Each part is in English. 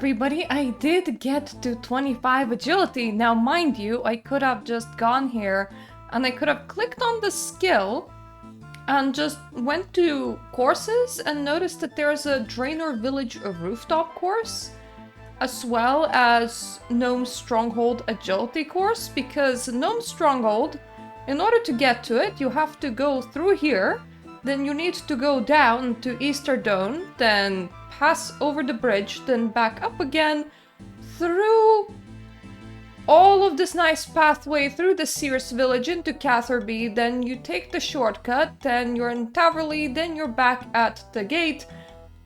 everybody, I did get to 25 agility. Now, mind you, I could have just gone here and I could have clicked on the skill and just went to courses and noticed that there's a Draenor Village rooftop course, as well as Gnome Stronghold agility course, because Gnome Stronghold, in order to get to it, you have to go through here, then you need to go down to Easterdone, then pass over the bridge, then back up again, through all of this nice pathway through the Sears village into Catherby, then you take the shortcut, then you're in Taverley, then you're back at the gate,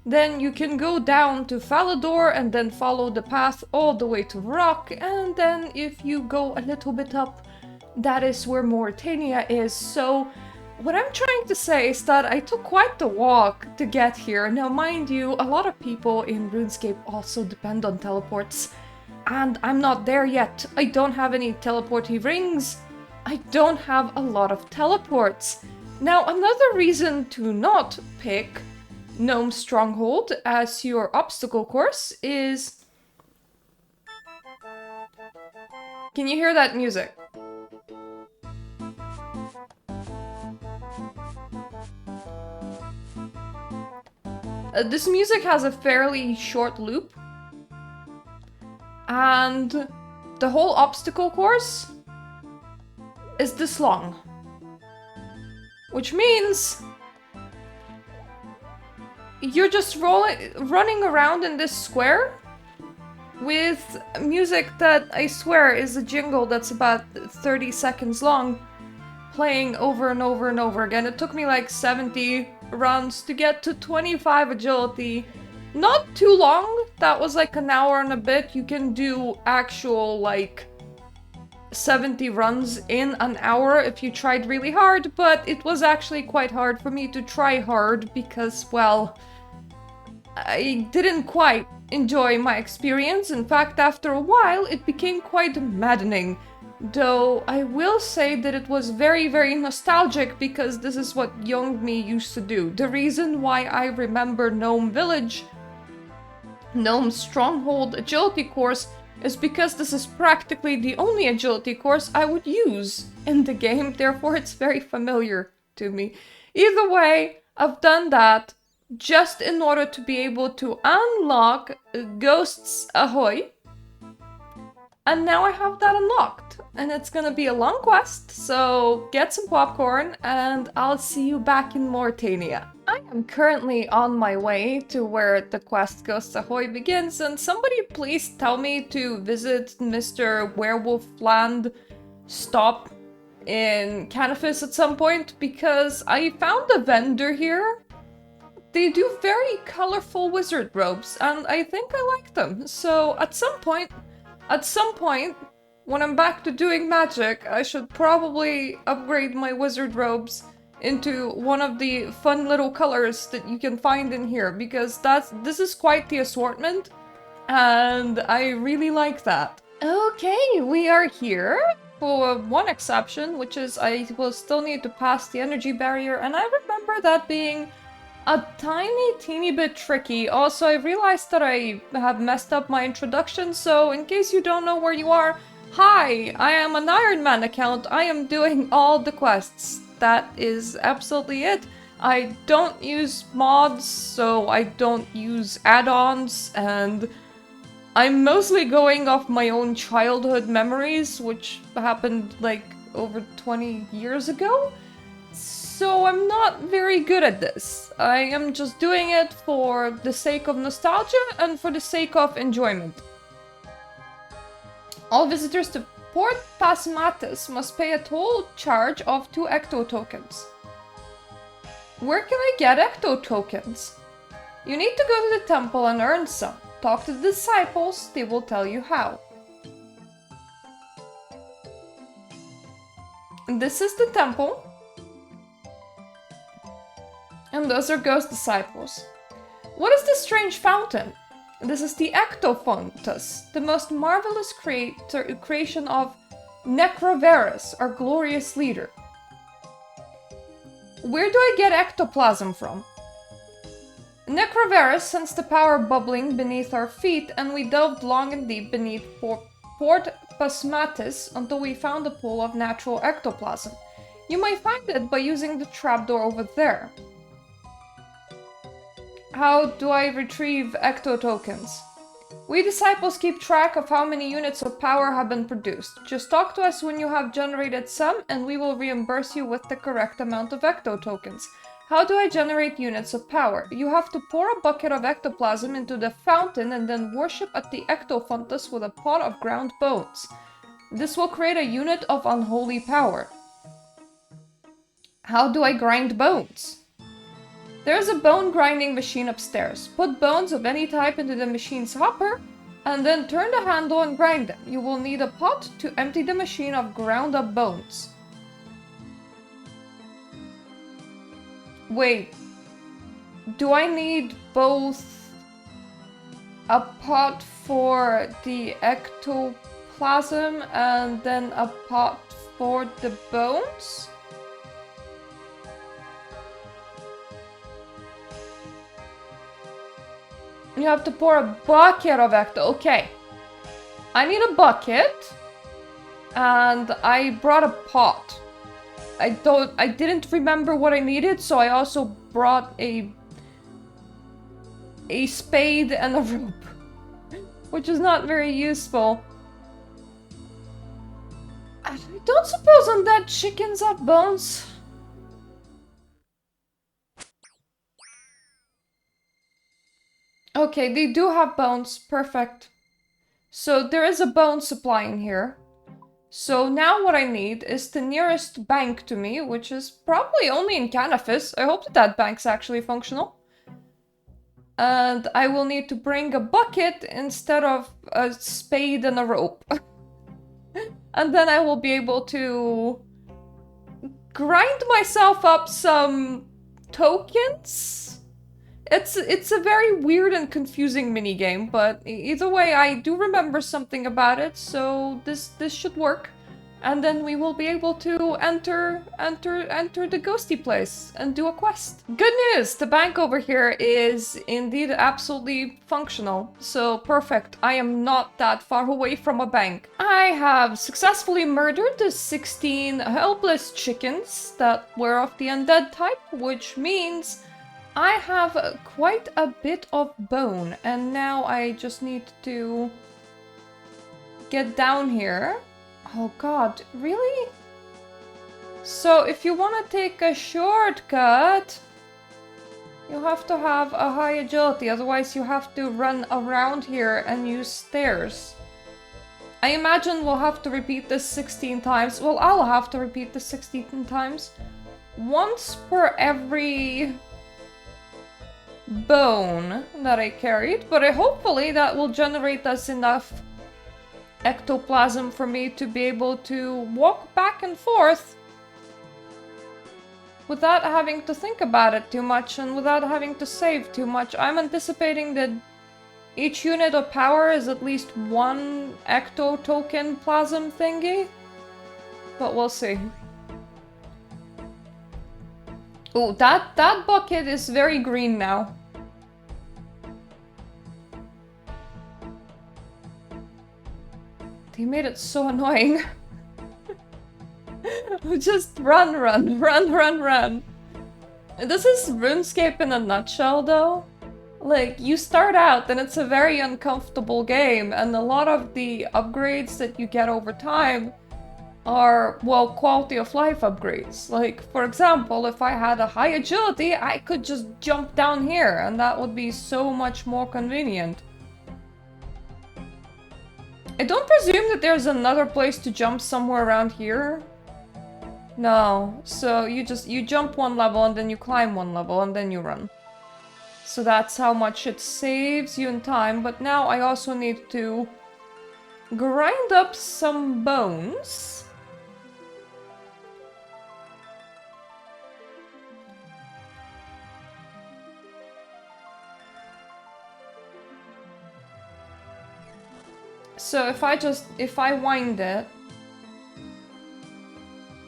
then you can go down to Falador and then follow the path all the way to Rock, and then if you go a little bit up, that is where Morytania is. So what I'm trying to say is that I took quite the walk to get here. Now mind you, a lot of people in Runescape also depend on teleports, and I'm not there yet. I don't have any teleporty rings. I don't have a lot of teleports. Now another reason to not pick Gnome Stronghold as your obstacle course is... Can you hear that music? This music has a fairly short loop, and the whole obstacle course is this long, which means you're just running around in this square with music that I swear is a jingle that's about 30 seconds long, playing over and over and over again. It took me like 70 runs to get to 25 agility. Not too long, that was like an hour and a bit. You can do actual like 70 runs in an hour if you tried really hard, but it was actually quite hard for me to try hard because, well, I didn't quite enjoy my experience. In fact, after a while, it became quite maddening. Though I will say that it was very, very nostalgic because this is what young me used to do. The reason why I remember Gnome Village, Gnome Stronghold agility course, is because this is practically the only agility course I would use in the game, therefore it's very familiar to me. Either way, I've done that just in order to be able to unlock Ghosts Ahoy. And now I have that unlocked, and it's gonna be a long quest, so get some popcorn and I'll see you back in Morytania. I am currently on my way to where the quest Ghosts Ahoy begins, and somebody please tell me to visit Mr. Werewolf Land stop in Canifis at some point, because I found a vendor here. They do very colorful wizard robes, and I think I like them, so at some point, when I'm back to doing magic, I should probably upgrade my wizard robes into one of the fun little colors that you can find in here, because this is quite the assortment, and I really like that. Okay, we are here, for one exception, which is I will still need to pass the energy barrier, and I remember that being a teeny bit tricky. Also, I realized that I have messed up my introduction, so in case you don't know where you are, hi, I am an Ironman account. I am doing all the quests. That is absolutely it. I don't use mods, so I don't use add-ons, and I'm mostly going off my own childhood memories, which happened like over 20 years ago. So I'm not very good at this. I am just doing it for the sake of nostalgia and for the sake of enjoyment. All visitors to Port Pasmatis must pay a total charge of 2 ecto tokens. Where can I get ecto tokens? You need to go to the temple and earn some. Talk to the disciples, they will tell you how. And this is the temple. And those are ghost disciples. What is this strange fountain? This is the Ectofontus, the most marvelous creation of Necroverus, our glorious leader. Where do I get ectoplasm from? Necrovarus sensed the power bubbling beneath our feet, and we delved long and deep beneath Port Pasmatis until we found a pool of natural ectoplasm. You may find it by using the trapdoor over there. How do I retrieve ecto tokens? We disciples keep track of how many units of power have been produced. Just talk to us when you have generated some, and we will reimburse you with the correct amount of ecto tokens. How do I generate units of power? You have to pour a bucket of ectoplasm into the fountain and then worship at the ectofuntus with a pot of ground bones. This will create a unit of unholy power. How do I grind bones? There's a bone grinding machine upstairs. Put bones of any type into the machine's hopper and then turn the handle and grind them. You will need a pot to empty the machine of ground up bones. Wait, do I need both a pot for the ectoplasm and then a pot for the bones? You have to pour a bucket of ecto. Okay. I need a bucket. And I brought a pot. I didn't remember what I needed, so I also brought a spade and a rope. Which is not very useful. I don't suppose undead chickens have bones. Okay, they do have bones. Perfect. So there is a bone supply in here. So now what I need is the nearest bank to me, which is probably only in Canifis. I hope that bank's actually functional. And I will need to bring a bucket instead of a spade and a rope. And then I will be able to grind myself up some tokens. It's a very weird and confusing minigame, but either way, I do remember something about it, so this should work. And then we will be able to enter the ghosty place and do a quest. Good news! The bank over here is indeed absolutely functional. So perfect. I am not that far away from a bank. I have successfully murdered the 16 helpless chickens that were of the undead type, which means I have quite a bit of bone, and now I just need to get down here. Oh god, really? So if you want to take a shortcut, you have to have a high agility, otherwise you have to run around here and use stairs. I imagine we'll have to repeat this 16 times. Well, I'll have to repeat this 16 times. Once per every bone that I carried, but hopefully that will generate us enough ectoplasm for me to be able to walk back and forth without having to think about it too much and without having to save too much. I'm anticipating that each unit of power is at least one ecto token plasm thingy, but we'll see. Oh, that bucket is very green now. They made it so annoying. Just run. This is RuneScape in a nutshell, though. Like, you start out and it's a very uncomfortable game, and a lot of the upgrades that you get over time are, well, quality of life upgrades. Like, for example, if I had a high agility, I could just jump down here, and that would be so much more convenient. I don't presume that there's another place to jump somewhere around here. No, so you jump one level and then you climb one level and then you run. So that's how much it saves you in time, but now I also need to grind up some bones. So if I wind it...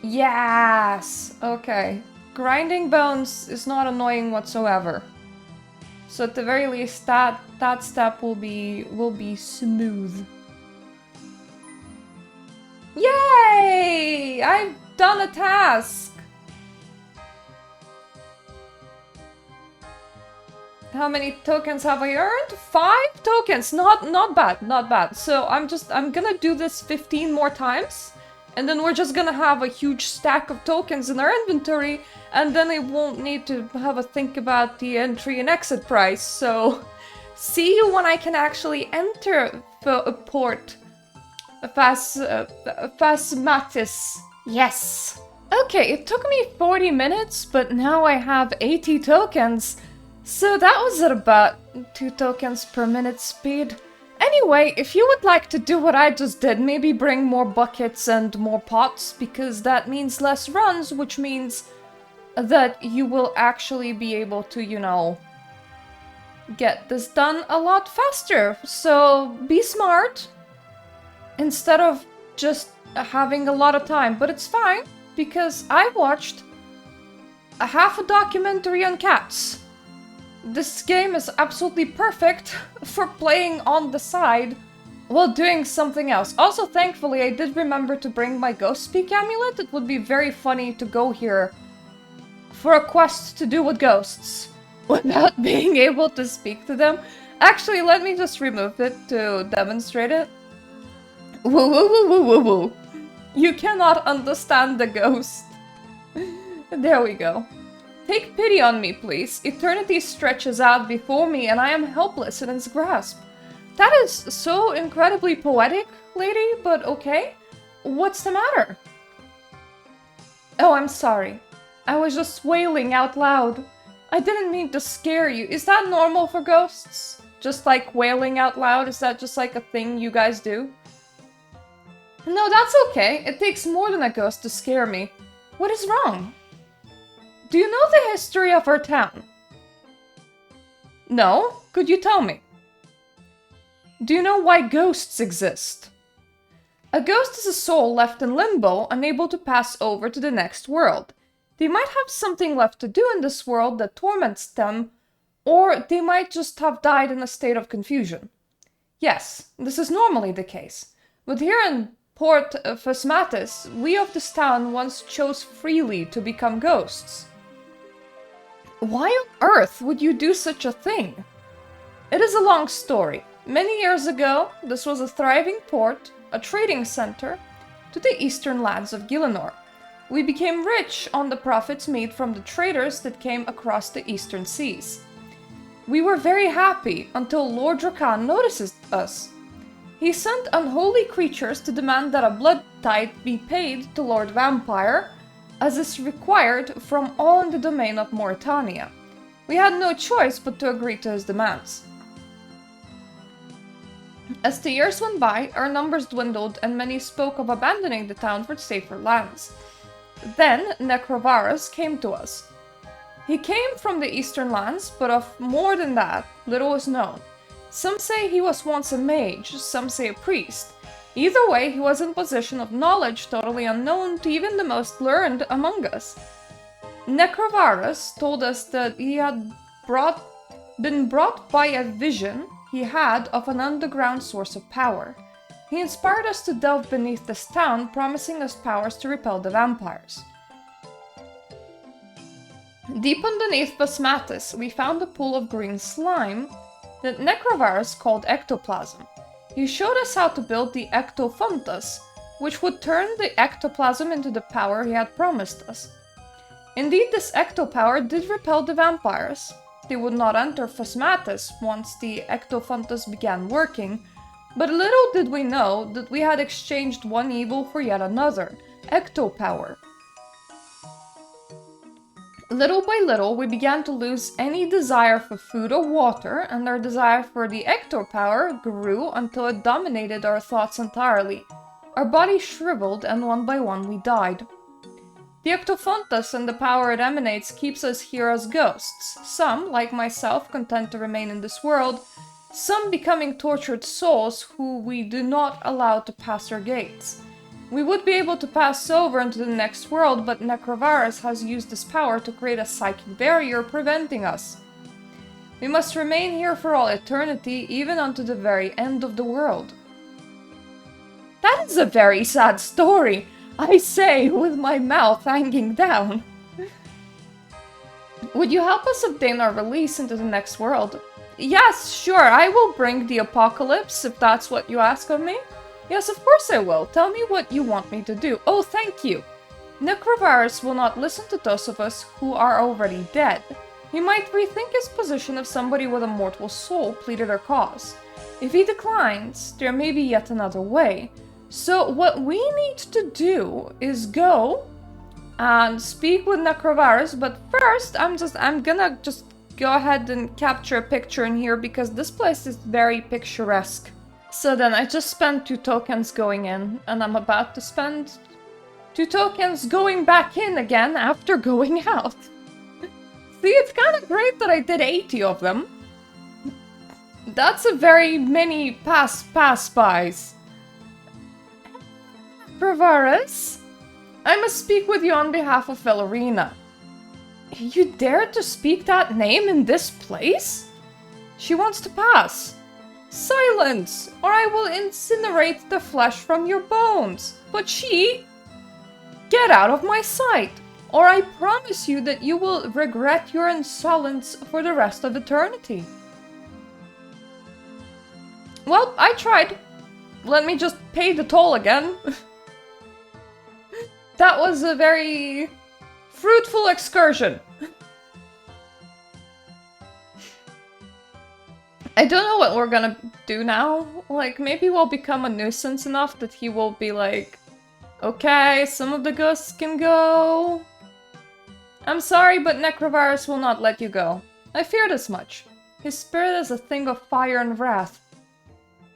Yes! Okay. Grinding bones is not annoying whatsoever. So at the very least, that step will be smooth. Yay! I've done a task! How many tokens have I earned? 5 tokens! Not bad, not bad. So I'm gonna do this 15 more times, and then we're just gonna have a huge stack of tokens in our inventory, and then I won't need to have a think about the entry and exit price. So see you when I can actually enter the port. Phasmatis. Yes. Okay, it took me 40 minutes, but now I have 80 tokens. So that was at about 2 tokens per minute speed. Anyway, if you would like to do what I just did, maybe bring more buckets and more pots, because that means less runs, which means that you will actually be able to, you know, get this done a lot faster. So be smart instead of just having a lot of time. But it's fine, because I watched a half a documentary on cats. This game is absolutely perfect for playing on the side while doing something else. Also, thankfully, I did remember to bring my Ghost Speak amulet. It would be very funny to go here for a quest to do with ghosts without being able to speak to them. Actually, let me just remove it to demonstrate it. Woo woo woo woo woo woo. You cannot understand the ghost. There we go. Take pity on me, please. Eternity stretches out before me, and I am helpless in its grasp. That is so incredibly poetic, lady, but okay. What's the matter? Oh, I'm sorry. I was just wailing out loud. I didn't mean to scare you. Is that normal for ghosts? Just like wailing out loud? Is that just like a thing you guys do? No, that's okay. It takes more than a ghost to scare me. What is wrong? Do you know the history of our town? No? Could you tell me? Do you know why ghosts exist? A ghost is a soul left in limbo, unable to pass over to the next world. They might have something left to do in this world that torments them, or they might just have died in a state of confusion. Yes, this is normally the case. But here in Port Phasmatis, we of this town once chose freely to become ghosts. Why on earth would you do such a thing? It is a long story. Many years ago, this was a thriving port, a trading center, to the eastern lands of Gielinor. We became rich on the profits made from the traders that came across the eastern seas. We were very happy until Lord Rakan noticed us. He sent unholy creatures to demand that a blood tithe be paid to Lord Vampire, as is required from all in the domain of Morytania. We had no choice but to agree to his demands. As the years went by, our numbers dwindled and many spoke of abandoning the town for safer lands. Then Necrovarus came to us. He came from the eastern lands, but of more than that, little is known. Some say he was once a mage, some say a priest. Either way, he was in possession of knowledge totally unknown to even the most learned among us. Necrovarus told us that he had been brought by a vision he had of an underground source of power. He inspired us to delve beneath this town, promising us powers to repel the vampires. Deep underneath Phasmatis, we found a pool of green slime that Necrovarus called ectoplasm. He showed us how to build the ectofuntus, which would turn the ectoplasm into the power he had promised us. Indeed, this ectopower did repel the vampires. They would not enter Phasmatis once the ectofuntus began working, but little did we know that we had exchanged one evil for yet another, ectopower. Little by little, we began to lose any desire for food or water, and our desire for the ectopower grew until it dominated our thoughts entirely. Our bodies shriveled, and one by one we died. The ectofuntus and the power it emanates keeps us here as ghosts, some, like myself, content to remain in this world, some becoming tortured souls who we do not allow to pass our gates. We would be able to pass over into the next world, but Necrovarus has used this power to create a psychic barrier preventing us. We must remain here for all eternity, even unto the very end of the world. That is a very sad story, I say, with my mouth hanging down. Would you help us obtain our release into the next world? Yes, sure, I will bring the apocalypse, if that's what you ask of me. Yes, of course I will. Tell me what you want me to do. Oh, thank you. Necrovirus will not listen to those of us who are already dead. He might rethink his position if somebody with a mortal soul pleaded our cause. If he declines, there may be yet another way. So what we need to do is go and speak with Necrovirus, but first I'm gonna just go ahead and capture a picture in here because this place is very picturesque. So then I just spent 2 tokens going in, and I'm about to spend 2 tokens going back in again after going out. See, it's kind of great that I did 80 of them. That's a very many pass-bys. Provarus, I must speak with you on behalf of Valerina. You dare to speak that name in this place? She wants to pass. Silence, or I will incinerate the flesh from your bones. But she... Get out of my sight, or I promise you that you will regret your insolence for the rest of eternity. Well, I tried. Let me just pay the toll again. That was a very fruitful excursion. I don't know what we're gonna do now. Like, maybe we'll become a nuisance enough that he will be like, okay, some of the ghosts can go. I'm sorry, but Necrovirus will not let you go. I feared as much. His spirit is a thing of fire and wrath.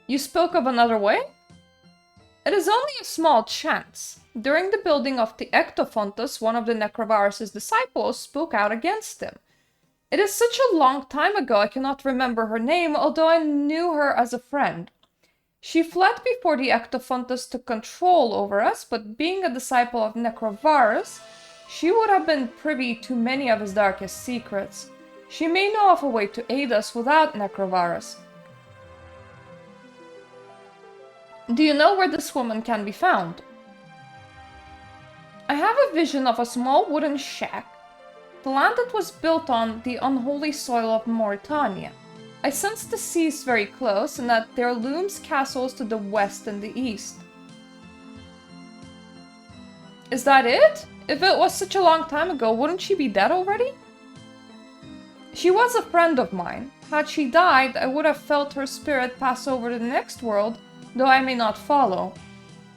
You spoke of another way? It is only a small chance. During the building of the Ectofontus, one of the Necrovirus' disciples spoke out against him. It is such a long time ago I cannot remember her name, although I knew her as a friend. She fled before the Ectofontus took control over us, but being a disciple of Necrovirus, she would have been privy to many of his darkest secrets. She may know of a way to aid us without Necrovirus. Do you know where this woman can be found? I have a vision of a small wooden shack, the land that was built on the unholy soil of Morytania. I sense the sea is very close and that there looms castles to the west and the east. Is that it? If it was such a long time ago, wouldn't she be dead already? She was a friend of mine. Had she died, I would have felt her spirit pass over to the next world, though I may not follow.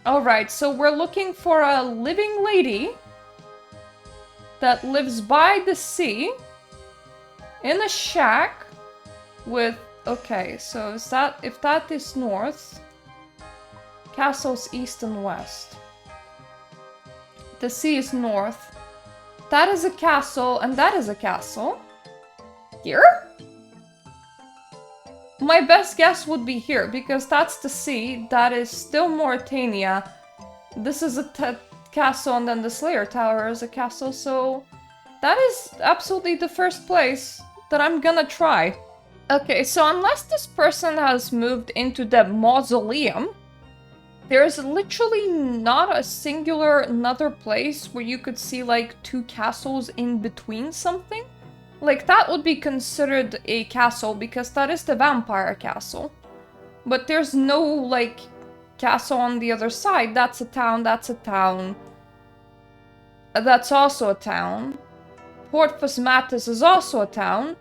Alright, so we're looking for a living lady that lives by the sea in a shack with... Okay, so if that is north, castles east and west. The sea is north. That is a castle, and that is a castle. Here? My best guess would be here, because that's the sea, that is still Morytania. This is a castle, and then the Slayer Tower is a castle, so... That is absolutely the first place that I'm gonna try. Okay, so unless this person has moved into the mausoleum, there's literally not a singular another place where you could see like 2 castles in between something. Like, that would be considered a castle because that is the vampire castle. But there's no, like, castle on the other side. That's a town, that's a town. That's also a town. Port Phasmatis is also a town.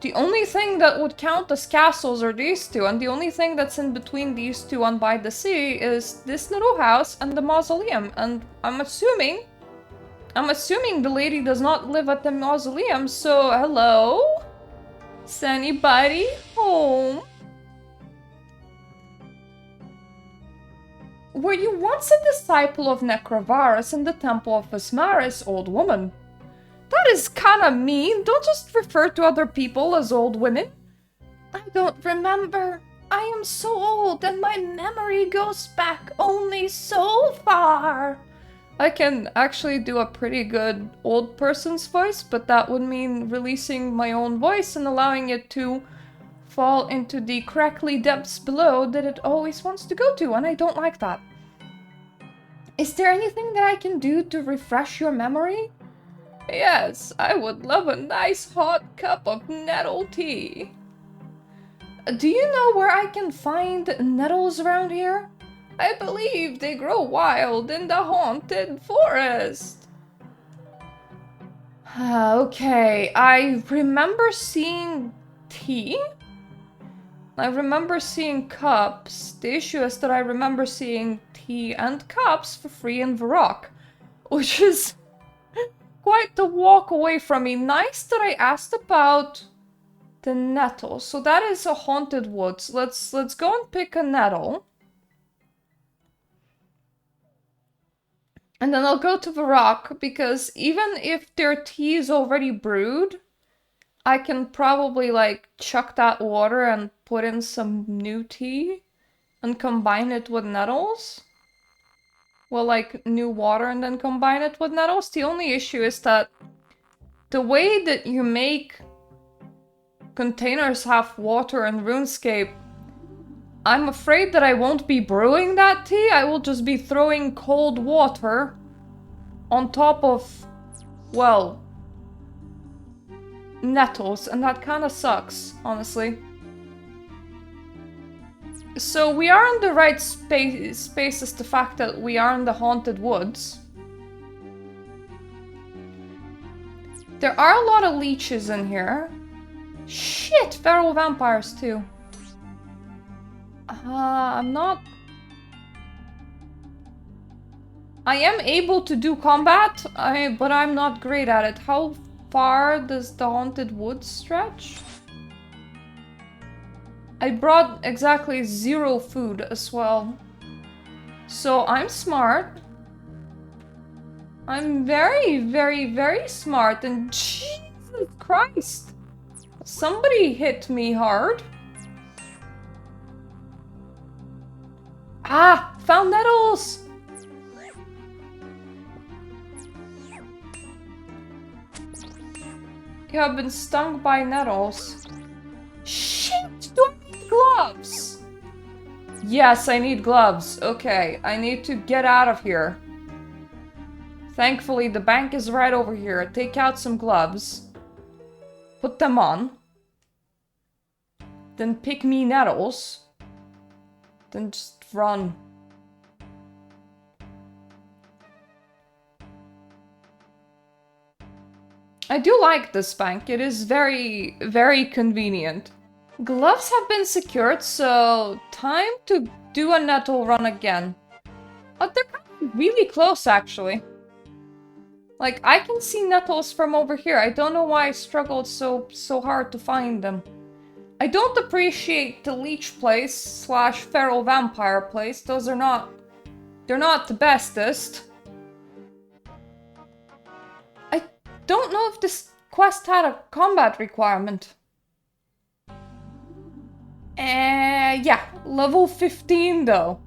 The only thing that would count as castles are these 2, and the only thing that's in between these 2 and by the sea is this little house and the mausoleum. And I'm assuming the lady does not live at the mausoleum, so hello? Is anybody home? Were you once a disciple of Necrovirus in the Temple of Phasmaris, old woman? That is kinda mean. Don't just refer to other people as old women. I don't remember. I am so old and my memory goes back only so far. I can actually do a pretty good old person's voice, but that would mean releasing my own voice and allowing it to fall into the crackly depths below that it always wants to go to, and I don't like that. Is there anything that I can do to refresh your memory? Yes, I would love a nice hot cup of nettle tea. Do you know where I can find nettles around here? I believe they grow wild in the haunted forest. Okay, I remember seeing tea. I remember seeing cups. The issue is that I remember seeing tea and cups for free in Varrock, which is quite the walk away from me. Nice that I asked about the nettle. So that is a haunted woods. Let's go and pick a nettle. And then I'll go to Varrock, because even if their tea is already brewed, I can probably, like, chuck that water and put in some new tea and combine it with nettles. Well, like, new water and then combine it with nettles. The only issue is that the way that you make containers have water in Runescape, I'm afraid that I won't be brewing that tea. I will just be throwing cold water on top of, well, nettles, and that kind of sucks, honestly. So we are in the right space is the fact that we are in the haunted woods. There are a lot of leeches in here. Shit, feral vampires too. I'm not... I am able to do combat, but I'm not great at it. How far does the haunted woods stretch? I brought exactly 0 food as well. So I'm smart. I'm very, very, very smart, and Jesus Christ! Somebody hit me hard. Ah! Found nettles! You have been stung by nettles. Shit! Do I need gloves? Yes, I need gloves. Okay, I need to get out of here. Thankfully, the bank is right over here. Take out some gloves. Put them on. Then pick me nettles. Then just run. I do like this bank. It is very, very convenient. Gloves have been secured, so time to do a nettle run again. Oh, they're kind of really close, actually. Like, I can see nettles from over here. I don't know why I struggled so hard to find them. I don't appreciate the leech place slash feral vampire place. Those are not... they're not the bestest. I don't know if this quest had a combat requirement. Yeah, level 15 though.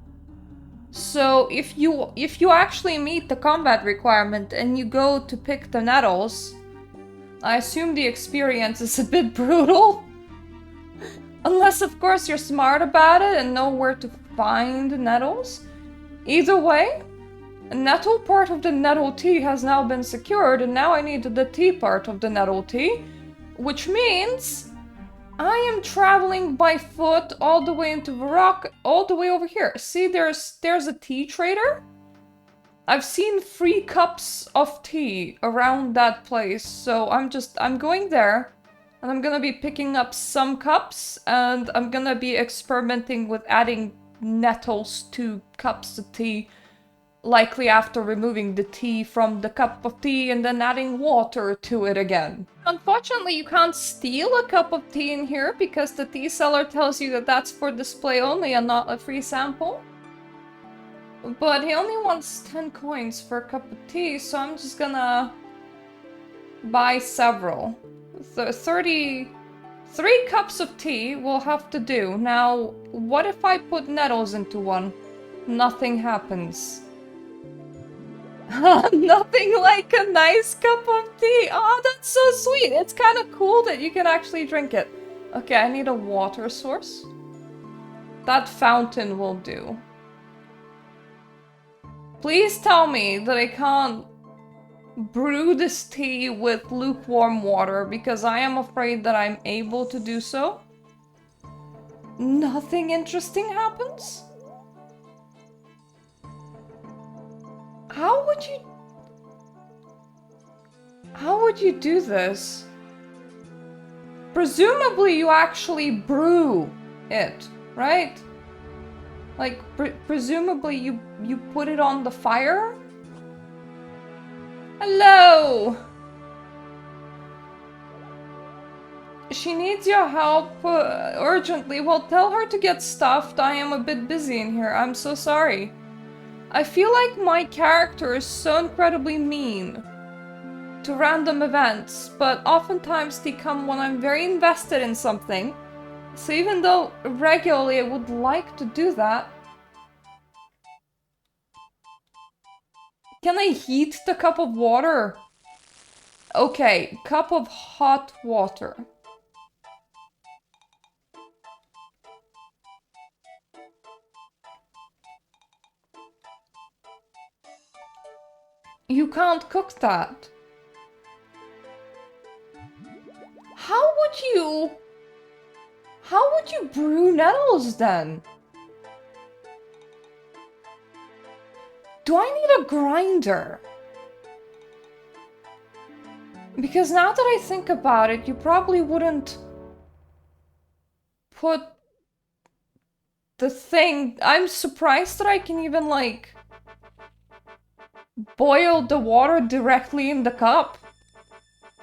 So if you actually meet the combat requirement and you go to pick the nettles, I assume the experience is a bit brutal. Unless, of course, you're smart about it and know where to find nettles. Either way, a nettle part of the nettle tea has now been secured, and now I need the tea part of the nettle tea, which means I am traveling by foot all the way into Varrock, all the way over here. See, there's a tea trader. I've seen free cups of tea around that place, so I'm going there. And I'm gonna be picking up some cups, and I'm gonna be experimenting with adding nettles to cups of tea. Likely after removing the tea from the cup of tea and then adding water to it again. Unfortunately, you can't steal a cup of tea in here because the tea seller tells you that that's for display only and not a free sample. But he only wants 10 coins for a cup of tea, so I'm just gonna buy several. 33 cups of tea will have to do. Now, what if I put nettles into one? Nothing happens. Nothing like a nice cup of tea. Oh, that's so sweet. It's kind of cool that you can actually drink it. Okay, I need a water source. That fountain will do. Please tell me that I can't brew this tea with lukewarm water, because I am afraid that I'm able to do so. Nothing interesting happens? How would you do this? Presumably you actually brew it, right? Like, presumably you put it on the fire? Hello! She needs your help urgently. Well, tell her to get stuffed. I am a bit busy in here. I'm so sorry. I feel like my character is so incredibly mean to random events, but oftentimes they come when I'm very invested in something. So even though regularly I would like to do that... Can I heat the cup of water? Okay, cup of hot water. You can't cook that. How would you brew nettles then? Do I need a grinder? Because now that I think about it, you probably wouldn't put the thing... I'm surprised that I can even, like, boil the water directly in the cup.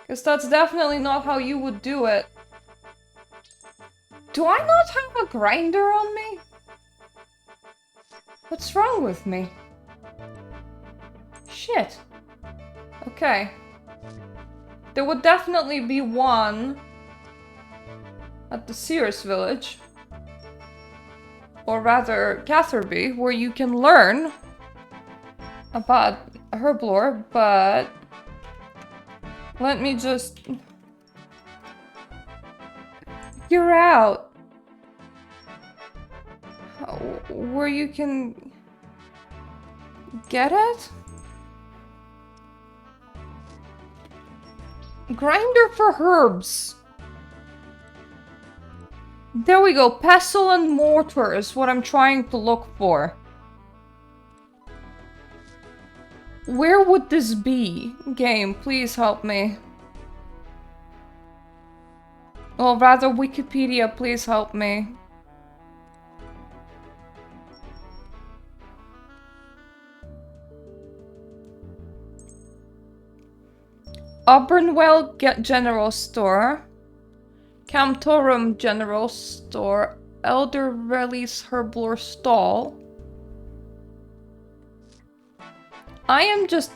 Because that's definitely not how you would do it. Do I not have a grinder on me? What's wrong with me? Shit. Okay. There would definitely be one at the Sears Village. Or rather, Catherby, where you can learn about herblore, but... Let me just... You're out. Where you can... get it? Grinder for herbs. There we go. Pestle and mortar is what I'm trying to look for. Where would this be? Game, please help me. Or rather, Wikipedia, please help me. Auburnwell General Store. Camtorum General Store. Elder Reli's Herblore Stall. I am just...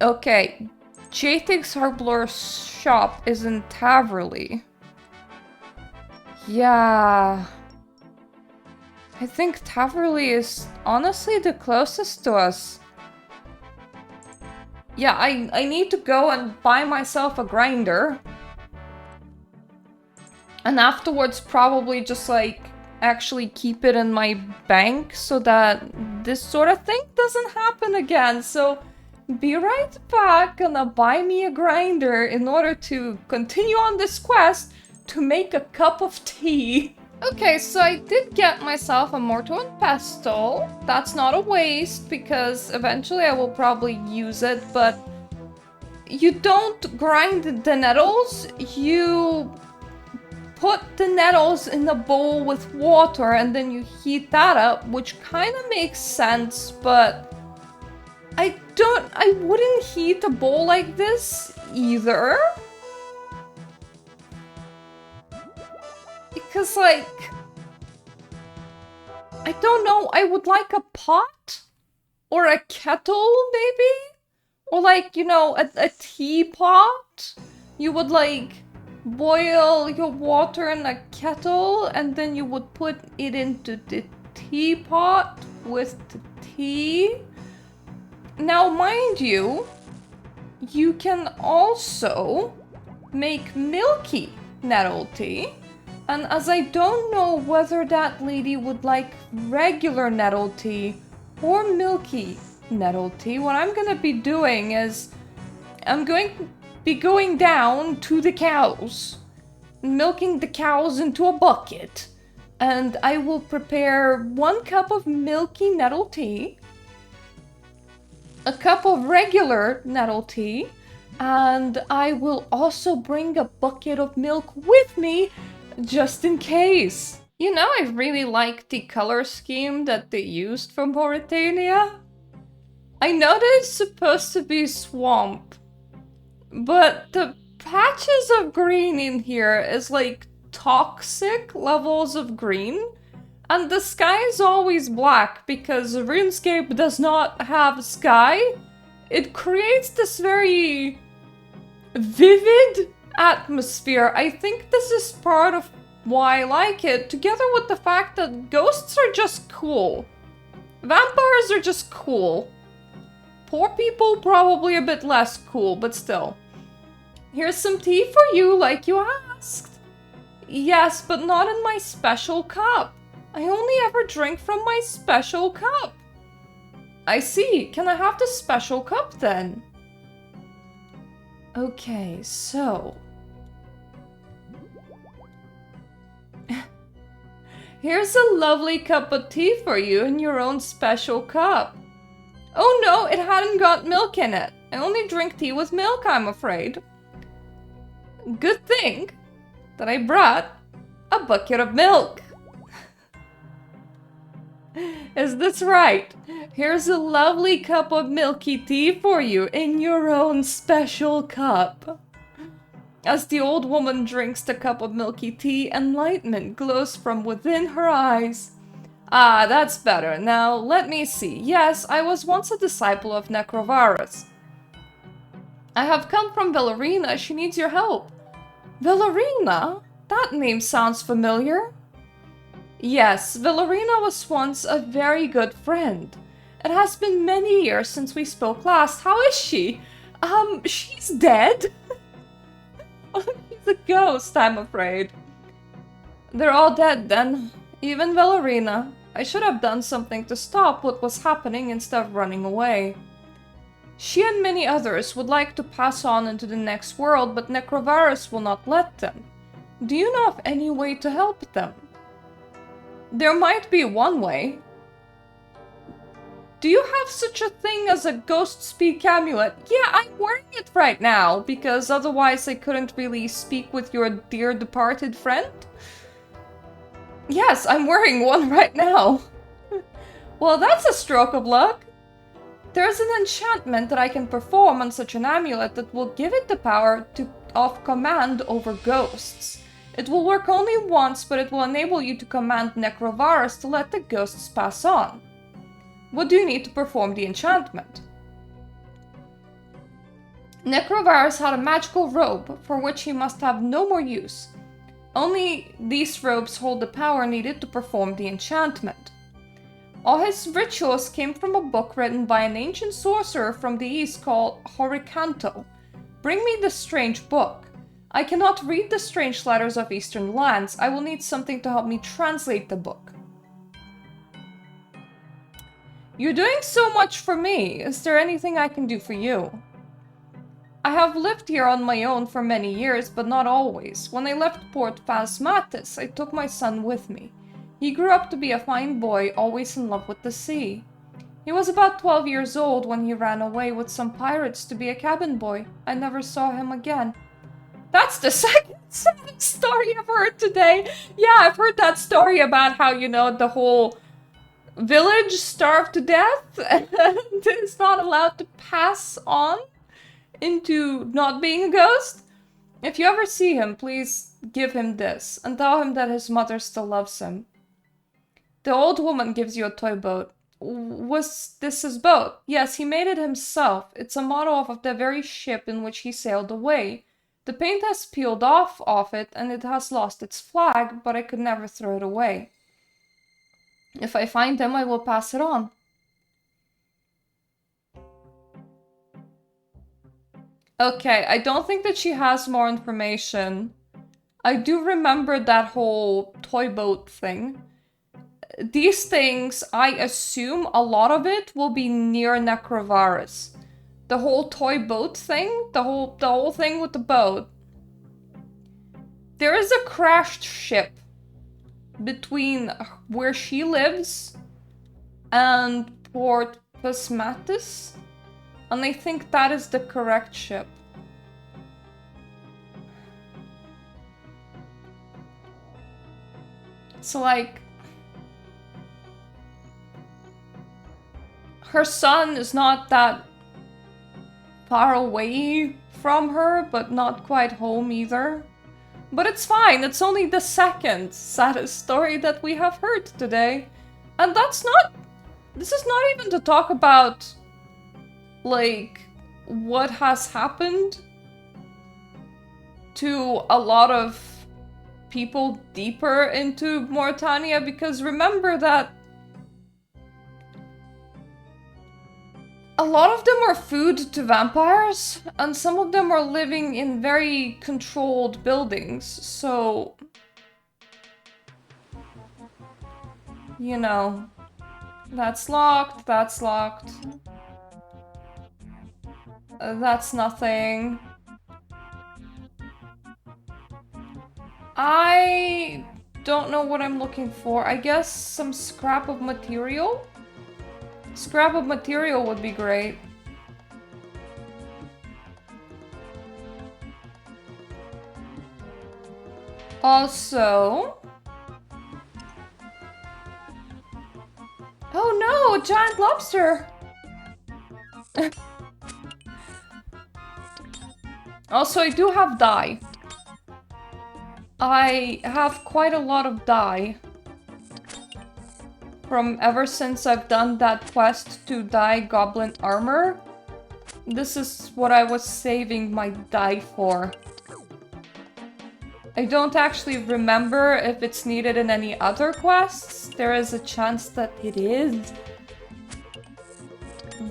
Okay. Jatig's Herblore shop is in Taverley. Yeah... I think Taverley is honestly the closest to us. Yeah, I need to go and buy myself a grinder. And afterwards probably just like actually keep it in my bank so that this sort of thing doesn't happen again. So be right back, gonna buy me a grinder in order to continue on this quest to make a cup of tea. Okay, so I did get myself a mortar and pestle. That's not a waste because eventually I will probably use it, but you don't grind the nettles, you put the nettles in a bowl with water and then you heat that up, which kind of makes sense, but I wouldn't heat a bowl like this either. Because, like, I don't know, I would like a pot? Or a kettle, maybe? Or like, you know, a teapot? You would, like, boil your water in a kettle, and then you would put it into the teapot with the tea. Now, mind you, you can also make milky nettle tea. And as I don't know whether that lady would like regular nettle tea or milky nettle tea, what I'm gonna be doing is I'm going to be going down to the cows, milking the cows into a bucket, and I will prepare 1 cup of milky nettle tea, a cup of regular nettle tea, and I will also bring a bucket of milk with me just in case. You know, I really like the color scheme that they used for Morytania. I know that it's supposed to be swamp, but the patches of green in here is like toxic levels of green. And the sky is always black because Runescape does not have sky. It creates this very vivid atmosphere. I think this is part of why I like it, together with the fact that ghosts are just cool. Vampires are just cool. Poor people probably a bit less cool, but still. Here's some tea for you, like you asked. Yes, but not in my special cup. I only ever drink from my special cup. I see. Can I have the special cup then? Okay, so... here's a lovely cup of tea for you in your own special cup. Oh no, it hadn't got milk in it. I only drink tea with milk, I'm afraid. Good thing that I brought a bucket of milk. Is this right? Here's a lovely cup of milky tea for you in your own special cup. As the old woman drinks the cup of milky tea, enlightenment glows from within her eyes. Ah, that's better. Now, let me see. Yes, I was once a disciple of Necrovarus. I have come from Valerina. She needs your help. Valerina? That name sounds familiar. Yes, Valerina was once a very good friend. It has been many years since we spoke last. How is she? She's dead. She's a ghost, I'm afraid. They're all dead then. Even Valerina. I should have done something to stop what was happening instead of running away. She and many others would like to pass on into the next world, but Necrovarus will not let them. Do you know of any way to help them? There might be one way. Do you have such a thing as a ghost speak amulet? Yeah, I'm wearing it right now, because otherwise I couldn't really speak with your dear departed friend. Yes, I'm wearing one right now. Well, that's a stroke of luck. There's an enchantment that I can perform on such an amulet that will give it the power of command over ghosts. It will work only once, but it will enable you to command Necrovarus to let the ghosts pass on. What do you need to perform the enchantment? Necrovarus had a magical robe, for which he must have no more use. Only these robes hold the power needed to perform the enchantment. All his rituals came from a book written by an ancient sorcerer from the east called Horicanto. Bring me the strange book. I cannot read the strange letters of eastern lands. I will need something to help me translate the book. You're doing so much for me. Is there anything I can do for you? I have lived here on my own for many years, but not always. When I left Port Phasmatis, I took my son with me. He grew up to be a fine boy, always in love with the sea. He was about 12 years old when he ran away with some pirates to be a cabin boy. I never saw him again. That's the second sad story I've heard today. Yeah, I've heard that story about how, you know, the whole village starved to death and is not allowed to pass on into not being a ghost. If you ever see him, please give him this and tell him that his mother still loves him. The old woman gives you a toy boat. Was this his boat? Yes, he made it himself. It's a model of the very ship in which he sailed away. The paint has peeled off it and it has lost its flag, but I could never throw it away. If I find him, I will pass it on. Okay, I don't think that she has more information. I do remember that whole toy boat thing. These things, I assume a lot of it will be near Necrovaris. The whole toy boat thing, the whole thing with the boat. There is a crashed ship between where she lives and Port Pasmatis, and I think that is the correct ship. So, like, her son is not that far away from her, but not quite home either. But it's fine, it's only the second saddest story that we have heard today. And that's not... This is not even to talk about, like, what has happened to a lot of people deeper into Morytania, because remember that a lot of them are food to vampires, and some of them are living in very controlled buildings, so... You know... That's locked, that's locked. That's nothing. I don't know what I'm looking for. I guess some scrap of material? Scrap of material would be great. Also... Oh no, a giant lobster! Also, I do have dye. I have quite a lot of dye. From ever since I've done that quest to dye goblin armor. This is what I was saving my dye for. I don't actually remember if it's needed in any other quests. There is a chance that it is.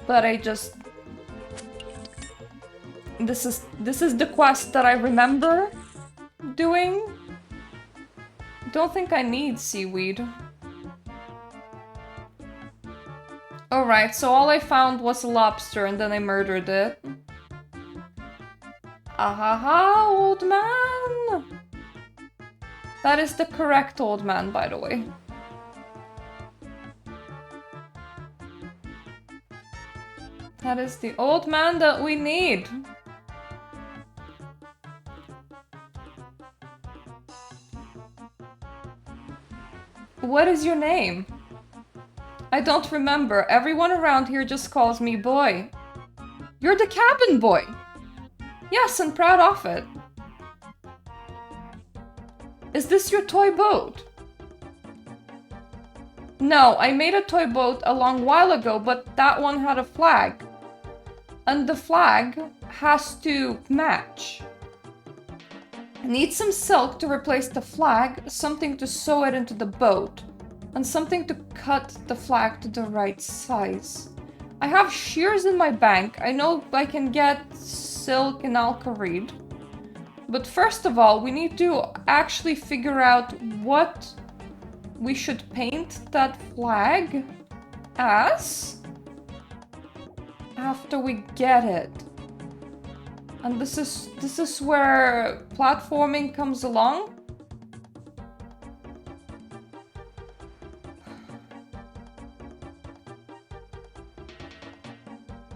But I just... This is the quest that I remember doing. Don't think I need seaweed. Alright, so all I found was a lobster and then I murdered it. Ahaha, old man! That is the correct old man, by the way. That is the old man that we need. What is your name? I don't remember. Everyone around here just calls me boy. You're the cabin boy! Yes, and proud of it. Is this your toy boat? No, I made a toy boat a long while ago, but that one had a flag. And the flag has to match. I need some silk to replace the flag, something to sew it into the boat, and something to cut the flag to the right size. I have shears in my bank. I know I can get silk in Alcarid. But first of all, we need to actually figure out what we should paint that flag as after we get it. And this is where platforming comes along.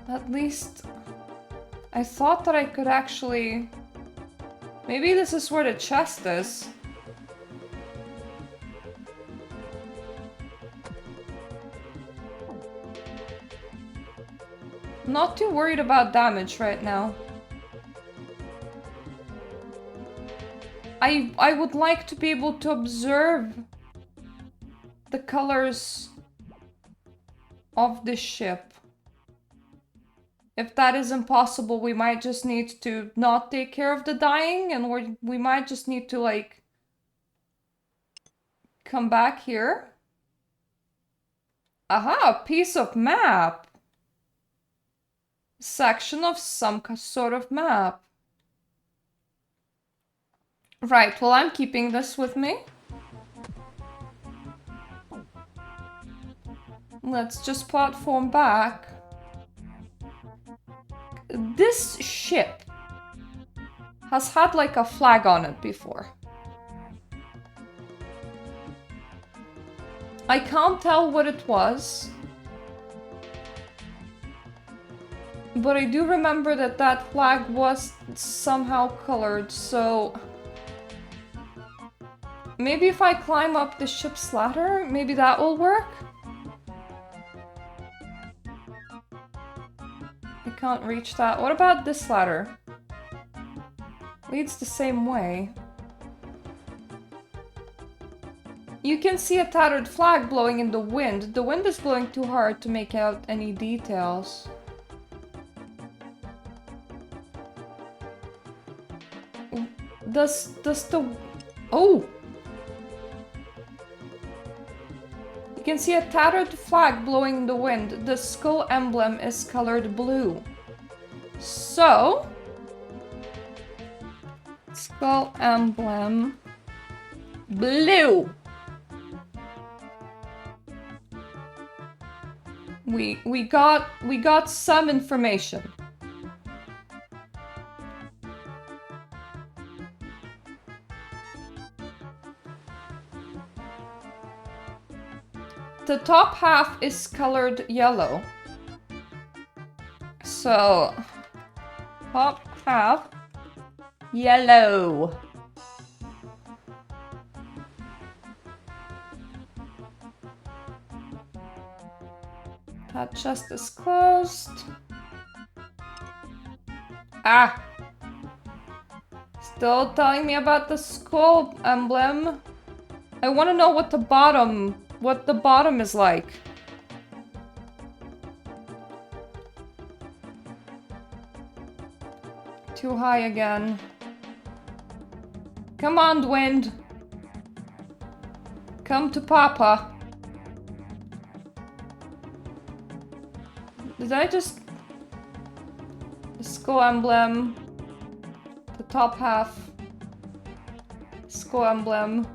At least I thought that I could actually... Maybe this is where the chest is. I'm not too worried about damage right now. I would like to be able to observe the colors of this ship. If that is impossible, we might just need to not take care of the dyeing, and we might just need to, like, come back here. Aha, a piece of map. section of some sort of map. Right, well, I'm keeping this with me. Let's just platform back. This ship has had like a flag on it before. I can't tell what it was. But I do remember that that flag was somehow colored, so... Maybe if I climb up the ship's ladder, maybe that will work? I can't reach that. What about this ladder? Leads the same way. You can see a tattered flag blowing in the wind. The wind is blowing too hard to make out any details. Does the... Oh! You can see a tattered flag blowing in the wind. The skull emblem is colored blue. So... Skull emblem... Blue! We got some information. The top half is colored yellow. So, top half, yellow. That chest is closed. Ah! Still telling me about the skull emblem. I want to know what the bottom is like. Too high again. Come on, wind. Come to Papa. Did I just... The skull emblem. The top half. Skull emblem.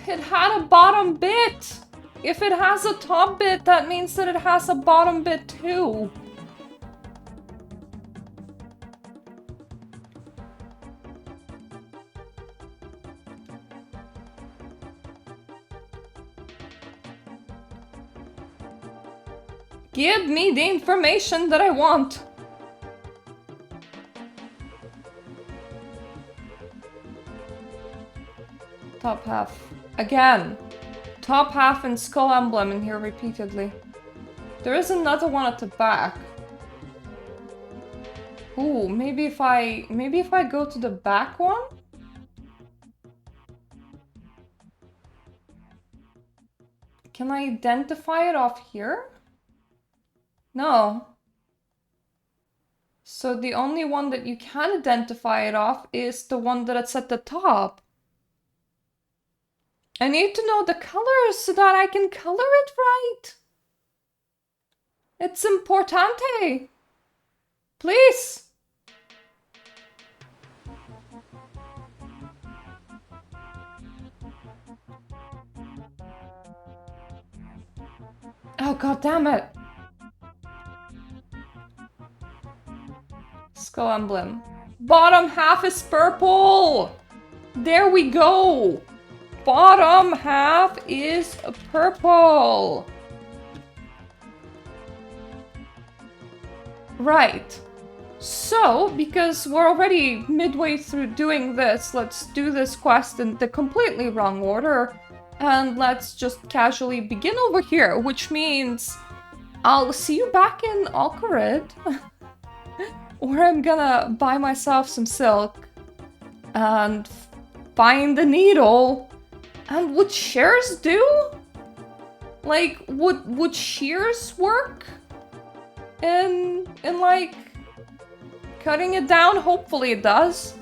It had a bottom bit! If it has a top bit, that means that it has a bottom bit too. Give me the information that I want. Top half. Again. Top half and skull emblem in here repeatedly. There is another one at the back. Ooh, maybe if I go to the back one? Can I identify it off here? No. So the only one that you can identify it off is the one that's at the top. I need to know the colors so that I can color it right. It's importante. Please. Oh, god damn it. Skull emblem. Bottom half is purple. There we go. Bottom half is purple. Right. So, because we're already midway through doing this, let's do this quest in the completely wrong order. And let's just casually begin over here, which means I'll see you back in Alcarid. Or I'm gonna buy myself some silk and find the needle. And would shears do? Like, would shears work? In like, cutting it down? Hopefully it does.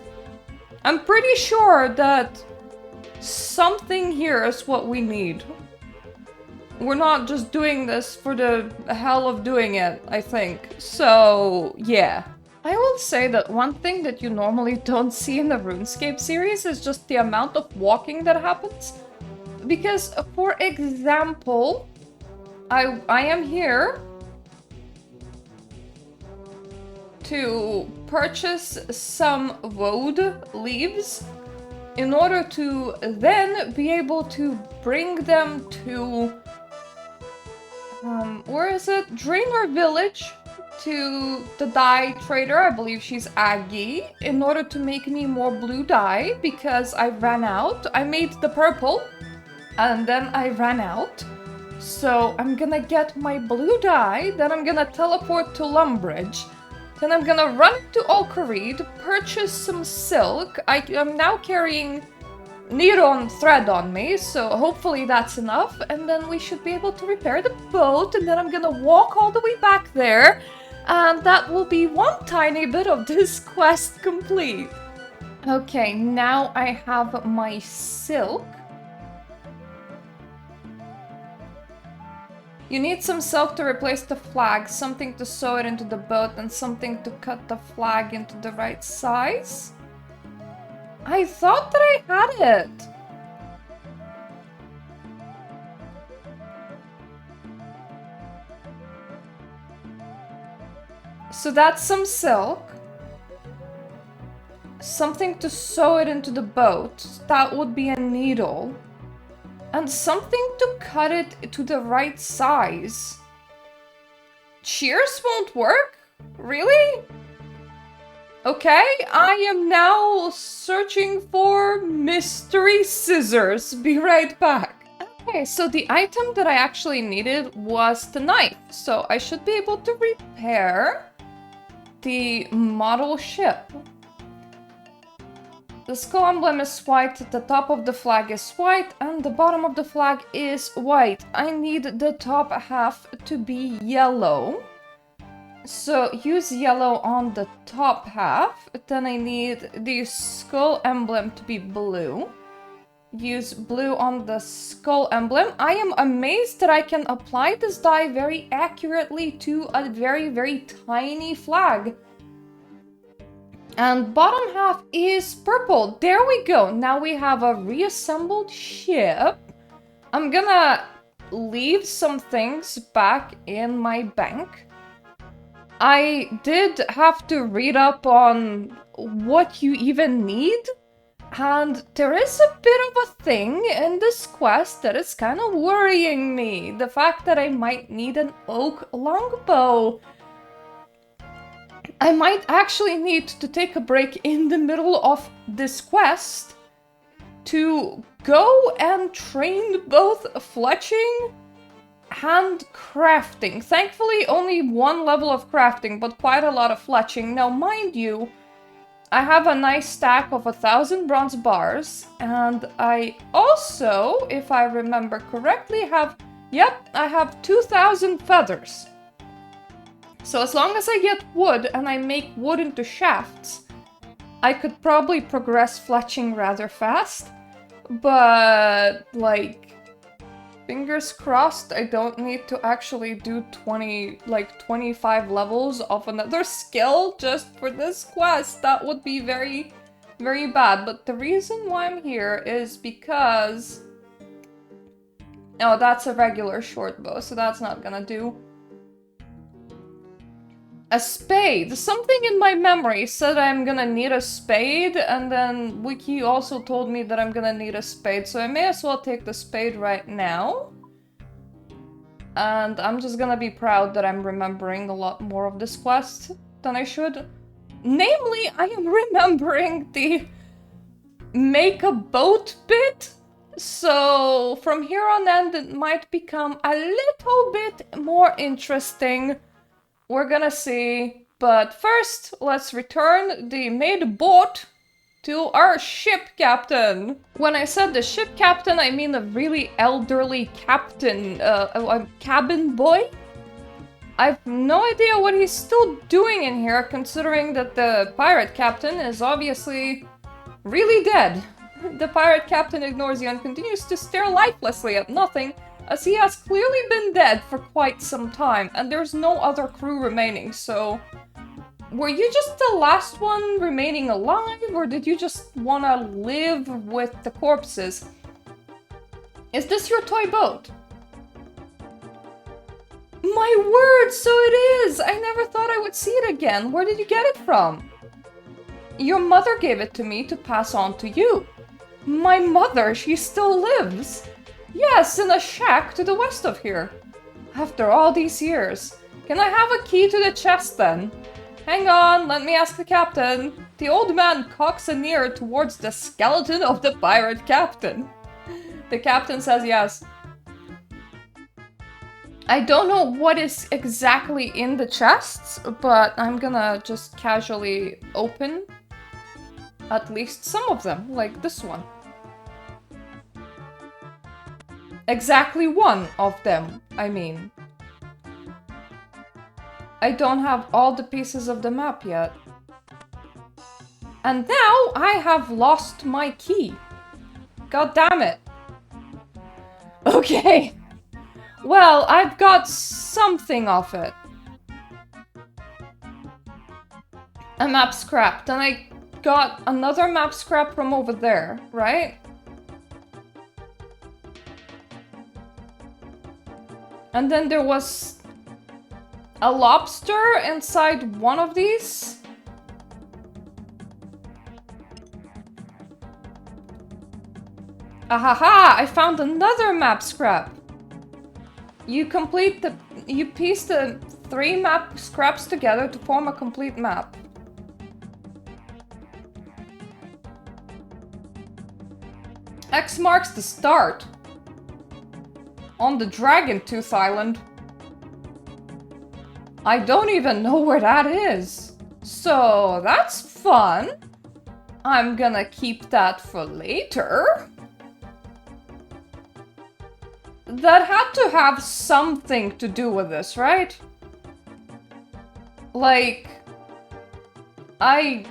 I'm pretty sure that something here is what we need. We're not just doing this for the hell of doing it, I think. So, yeah. I will say that one thing that you normally don't see in the RuneScape series is just the amount of walking that happens. Because, for example, I am here to purchase some woad leaves in order to then be able to bring them to where is it? Draenor Village, to the dye trader, I believe she's Aggie, in order to make me more blue dye because I ran out. I made the purple and then I ran out. So I'm gonna get my blue dye, then I'm gonna teleport to Lumbridge. Then I'm gonna run to Alcarid, purchase some silk. I am now carrying Neon thread on me, so hopefully that's enough. And then we should be able to repair the boat, and then I'm gonna walk all the way back there. And that will be one tiny bit of this quest complete. Okay, now I have my silk. You need some silk to replace the flag, something to sew it into the boat, and something to cut the flag into the right size. I thought that I had it. So that's some silk. Something to sew it into the boat. That would be a needle. And something to cut it to the right size. Shears won't work? Really? Okay, I am now searching for mystery scissors. Be right back. Okay, so the item that I actually needed was the knife. So I should be able to repair the model ship. The skull emblem is white, the top of the flag is white, and the bottom of the flag is white. I need the top half to be yellow. So use yellow on the top half. Then I need the skull emblem to be blue. Use blue on the skull emblem. I am amazed that I can apply this dye very accurately to a very, very tiny flag. And bottom half is purple. There we go. Now we have a reassembled ship. I'm gonna leave some things back in my bank. I did have to read up on what you even need. And there is a bit of a thing in this quest that is kind of worrying me. The fact that I might need an oak longbow. I might actually need to take a break in the middle of this quest to go and train both fletching and crafting. Thankfully, only one level of crafting, but quite a lot of fletching. Now, mind you, I have a nice stack of 1,000 bronze bars, and I also, if I remember correctly, have, yep, I have 2,000 feathers. So as long as I get wood and I make wood into shafts, I could probably progress fletching rather fast. But, like, fingers crossed, I don't need to actually do 25 levels of another skill just for this quest. That would be very, very bad. But the reason why I'm here is because... Oh, that's a regular short bow, so that's not gonna do. A spade. Something in my memory said I'm gonna need a spade, and then Wiki also told me that I'm gonna need a spade, so I may as well take the spade right now. And I'm just gonna be proud that I'm remembering a lot more of this quest than I should. Namely, I am remembering the make a boat bit. So from here on end, it might become a little bit more interesting. We're gonna see, but first, let's return the made boat to our ship captain. When I said the ship captain, I mean a really elderly captain, a cabin boy. I've no idea what he's still doing in here, considering that the pirate captain is obviously really dead. The pirate captain ignores you and continues to stare lifelessly at nothing as he has clearly been dead for quite some time, and there's no other crew remaining, so... Were you just the last one remaining alive, or did you just want to live with the corpses? Is this your toy boat? My word, so it is! I never thought I would see it again. Where did you get it from? Your mother gave it to me to pass on to you. My mother, she still lives. Yes, in a shack to the west of here. After all these years. Can I have a key to the chest then? Hang on, let me ask the captain. The old man cocks an ear towards the skeleton of the pirate captain. The captain says yes. I don't know what is exactly in the chests, but I'm gonna just casually open at least some of them, like this one. Exactly one of them, I mean. I don't have all the pieces of the map yet. And now I have lost my key. God damn it. Okay. Well, I've got something of it. A map scrap. Then I got another map scrap from over there, right? And then there was a lobster inside one of these. Ahaha! I found another map scrap. You piece the 3 map scraps together to form a complete map. X marks the start. On the Dragon Tooth Island. I don't even know where that is. So that's fun. I'm gonna keep that for later. That had to have something to do with this, right? Like, I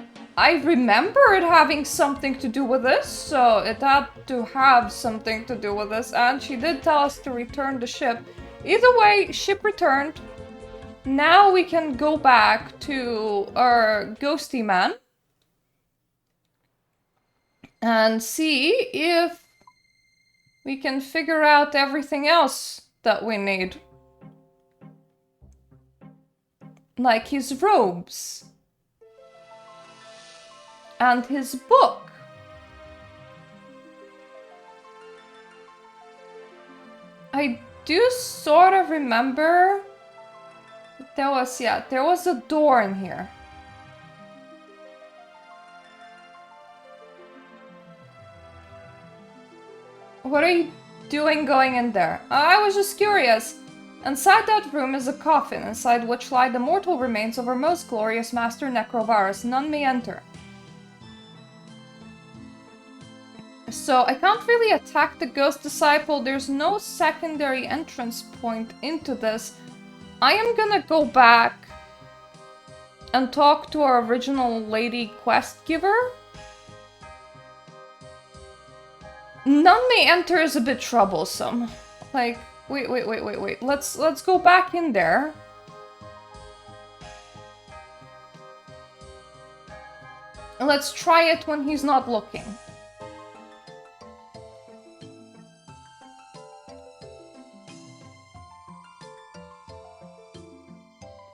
remember it having something to do with this, so it had to have something to do with this, and she did tell us to return the ship. Either way, ship returned. Now we can go back to our ghosty man and see if we can figure out everything else that we need. Like his robes. And his book. I do sort of remember there was a door in here. What are you doing going in there? I was just curious. Inside that room is a coffin, inside which lie the mortal remains of our most glorious master Necrovirus. None may enter. So I can't really attack the ghost disciple. There's no secondary entrance point into this. I am gonna go back and talk to our original lady quest giver. None may enter is a bit troublesome. Like, wait. Let's go back in there. And let's try it when he's not looking.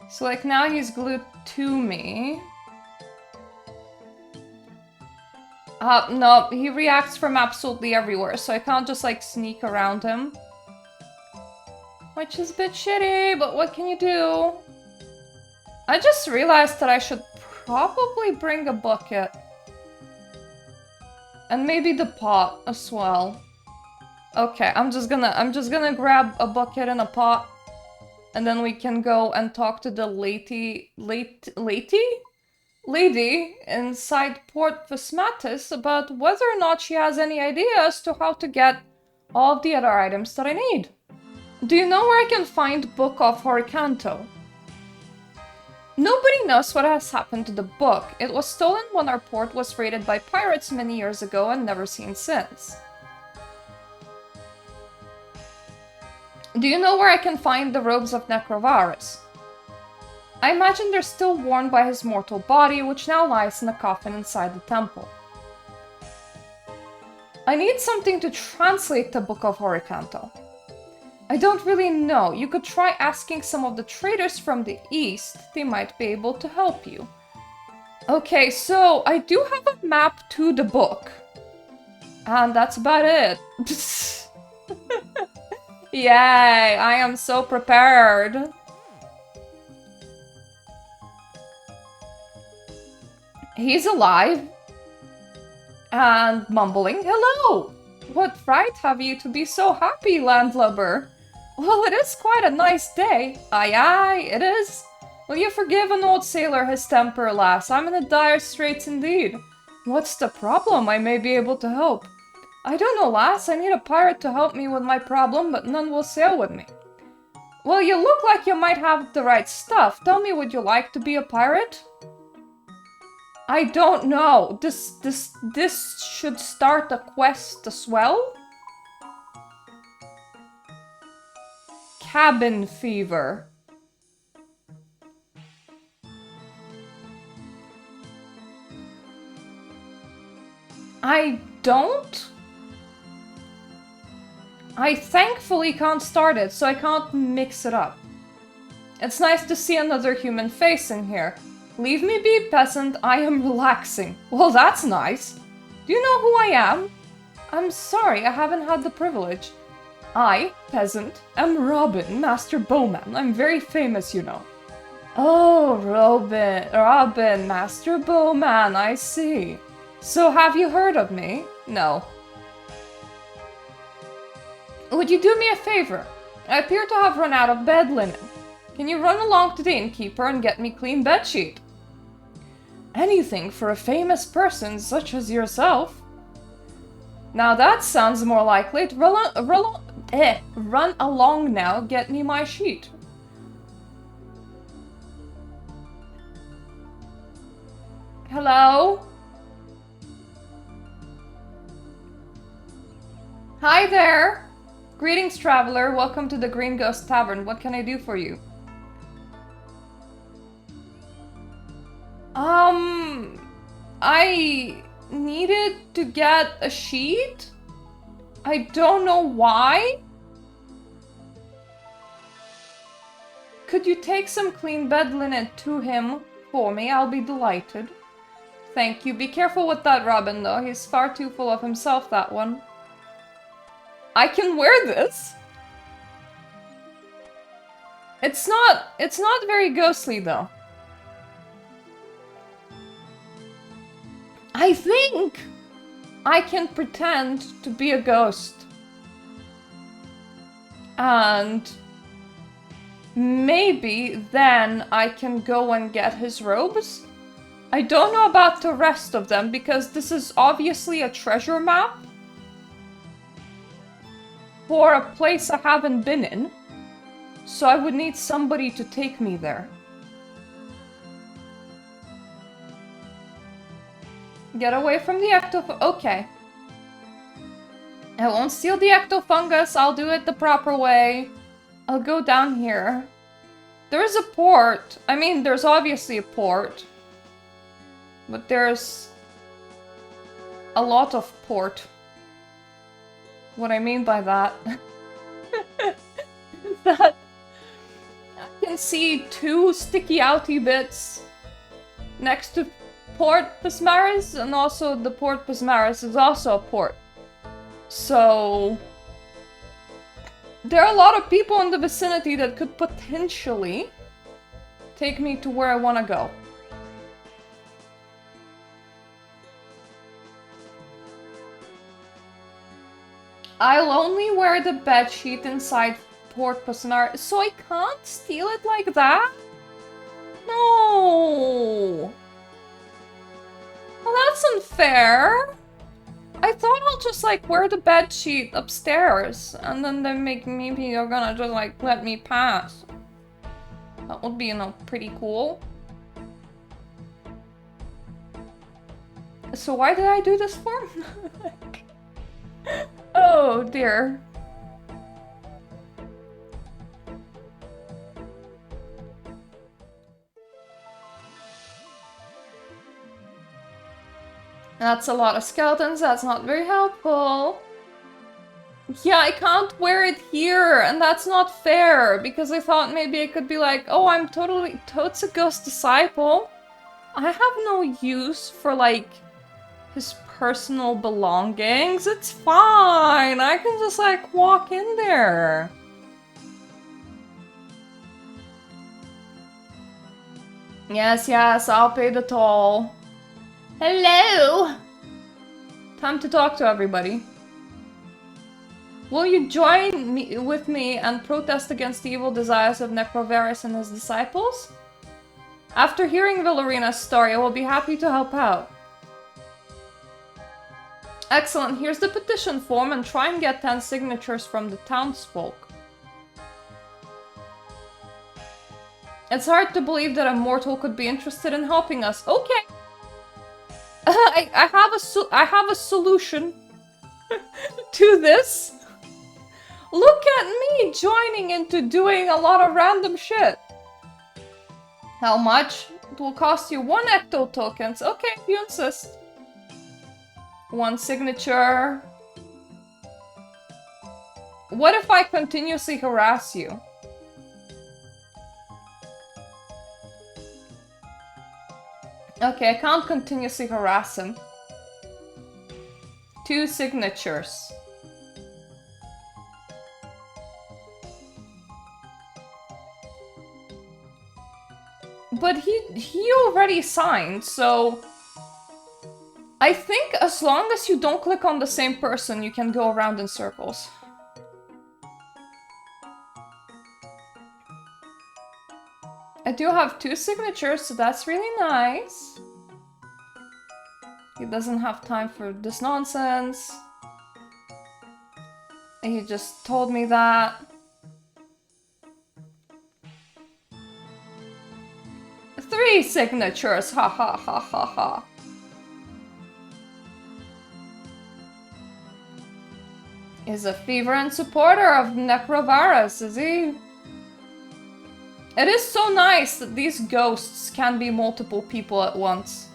So like now he's glued to me. No, he reacts from absolutely everywhere, so I can't just like sneak around him. Which is a bit shitty, but what can you do? I just realized that I should probably bring a bucket. And maybe the pot as well. Okay, I'm just gonna grab a bucket and a pot. And then we can go and talk to the lady inside Port Vesmatis about whether or not she has any idea as to how to get all of the other items that I need. Do you know where I can find Book of Horicanto? Nobody knows what has happened to the book. It was stolen when our port was raided by pirates many years ago and never seen since. Do you know where I can find the robes of Necrovarus? I imagine they're still worn by his mortal body, which now lies in a coffin inside the temple. I need something to translate the Book of Horicanto. I don't really know. You could try asking some of the traders from the east. They might be able to help you. Okay, so I do have a map to the book. And that's about it. Yay, I am so prepared. He's alive. And mumbling, hello! What right have you to be so happy, landlubber? Well, it is quite a nice day. Aye, aye, it is. Will you forgive an old sailor his temper, lass? I'm in a dire straits indeed. What's the problem? I may be able to help. I don't know, lass. I need a pirate to help me with my problem, but none will sail with me. Well, you look like you might have the right stuff. Tell me, would you like to be a pirate? I don't know. This should start a quest as well. Cabin fever. I don't? I thankfully can't start it, so I can't mix it up. It's nice to see another human face in here. Leave me be, peasant, I am relaxing. Well, that's nice. Do you know who I am? I'm sorry, I haven't had the privilege. I, peasant, am Robin, master bowman. I'm very famous, you know. Oh, Robin, master bowman, I see. So have you heard of me? No. Would you do me a favor? I appear to have run out of bed linen. Can you run along to the innkeeper and get me clean bedsheet? Anything for a famous person such as yourself. Now that sounds more likely. Run along now, get me my sheet. Hello? Hi there! Greetings, traveler. Welcome to the Green Ghost Tavern. What can I do for you? I needed to get a sheet? I don't know why? Could you take some clean bed linen to him for me? I'll be delighted. Thank you. Be careful with that Robin, though. He's far too full of himself, that one. I can wear this. It's not very ghostly, though. I think I can pretend to be a ghost. And maybe then I can go and get his robes. I don't know about the rest of them because this is obviously a treasure map for a place I haven't been in. So I would need somebody to take me there. Get away from the okay. I won't steal the ectofungus, I'll do it the proper way. I'll go down here. There is a port. I mean, there's obviously a port. But there's a lot of port. What I mean by that is that I can see two sticky outy bits next to Port Pismaris, and also the Port Pismaris is also a port. So there are a lot of people in the vicinity that could potentially take me to where I want to go. I'll only wear the bedsheet inside Port Pismaris, so I can't steal it like that? No! Well, that's unfair. I thought I'll just, like, wear the bedsheet upstairs, and then maybe you're gonna just, like, let me pass. That would be, you know, pretty cool. So why did I do this for? Oh, dear. That's a lot of skeletons, that's not very helpful. Yeah, I can't wear it here, and that's not fair, because I thought maybe I could be like, oh, I'm totes a ghost disciple. I have no use for, like, his personal belongings. It's fine, I can just, like, walk in there. Yes, yes, I'll pay the toll. Hello! Time to talk to everybody. Will you join with me and protest against the evil desires of Necrovarus and his disciples? After hearing Villarina's story, I will be happy to help out. Excellent, here's the petition form and try and get 10 signatures from the townsfolk. It's hard to believe that a mortal could be interested in helping us. Okay. I have a solution to this. Look at me joining into doing a lot of random shit. How much? It will cost you 1 ecto tokens. Okay, you insist. 1 signature. What if I continuously harass you? Okay, I can't continuously harass him. 2 signatures. But he already signed, so... I think as long as you don't click on the same person, you can go around in circles. I do have 2 signatures, so that's really nice. He doesn't have time for this nonsense. He just told me that. 3 signatures, ha ha ha ha ha. Is a fervent supporter of Necrovarus, is he? It is so nice that these ghosts can be multiple people at once.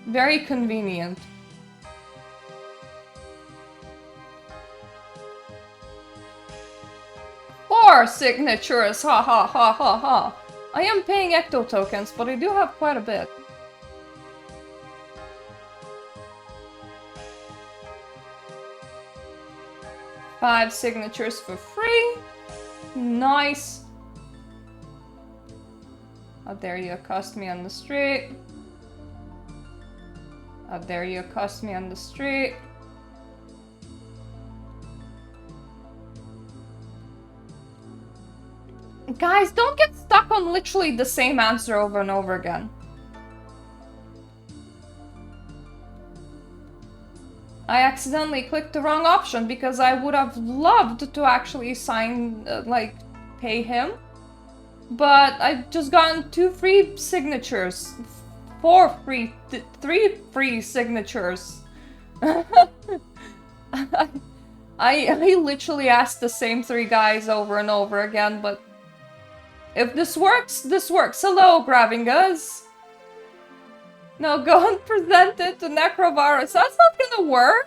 Very convenient. Four signatures, ha ha ha ha ha. I am paying ecto tokens, but I do have quite a bit. Five signatures for free. Nice. How dare you accost me on the street? How dare you accost me on the street? Guys, don't get stuck on literally the same answer over and over again. I accidentally clicked the wrong option because I would have loved to actually sign, like, pay him. But I've just gotten 2 free signatures. 3 free signatures. I literally asked the same 3 guys over and over again, but if this works, this works. Hello, Gravingas. No, go and present it to Necrovarus. That's not gonna work.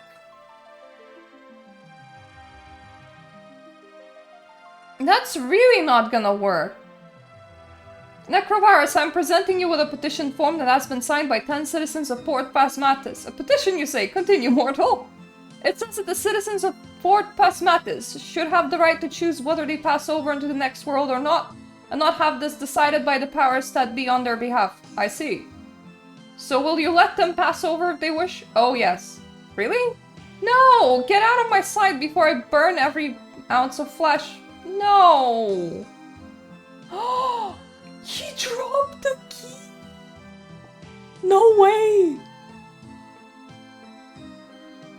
That's really not gonna work. Necrovarus, I'm presenting you with a petition form that has been signed by 10 citizens of Port Pasmatis. A petition, you say? Continue, mortal. It says that the citizens of Port Pasmatis should have the right to choose whether they pass over into the next world or not, and not have this decided by the powers that be on their behalf. I see. So will you let them pass over if they wish? Oh yes. Really? No! Get out of my sight before I burn every ounce of flesh. No! Oh! He dropped the key! No way!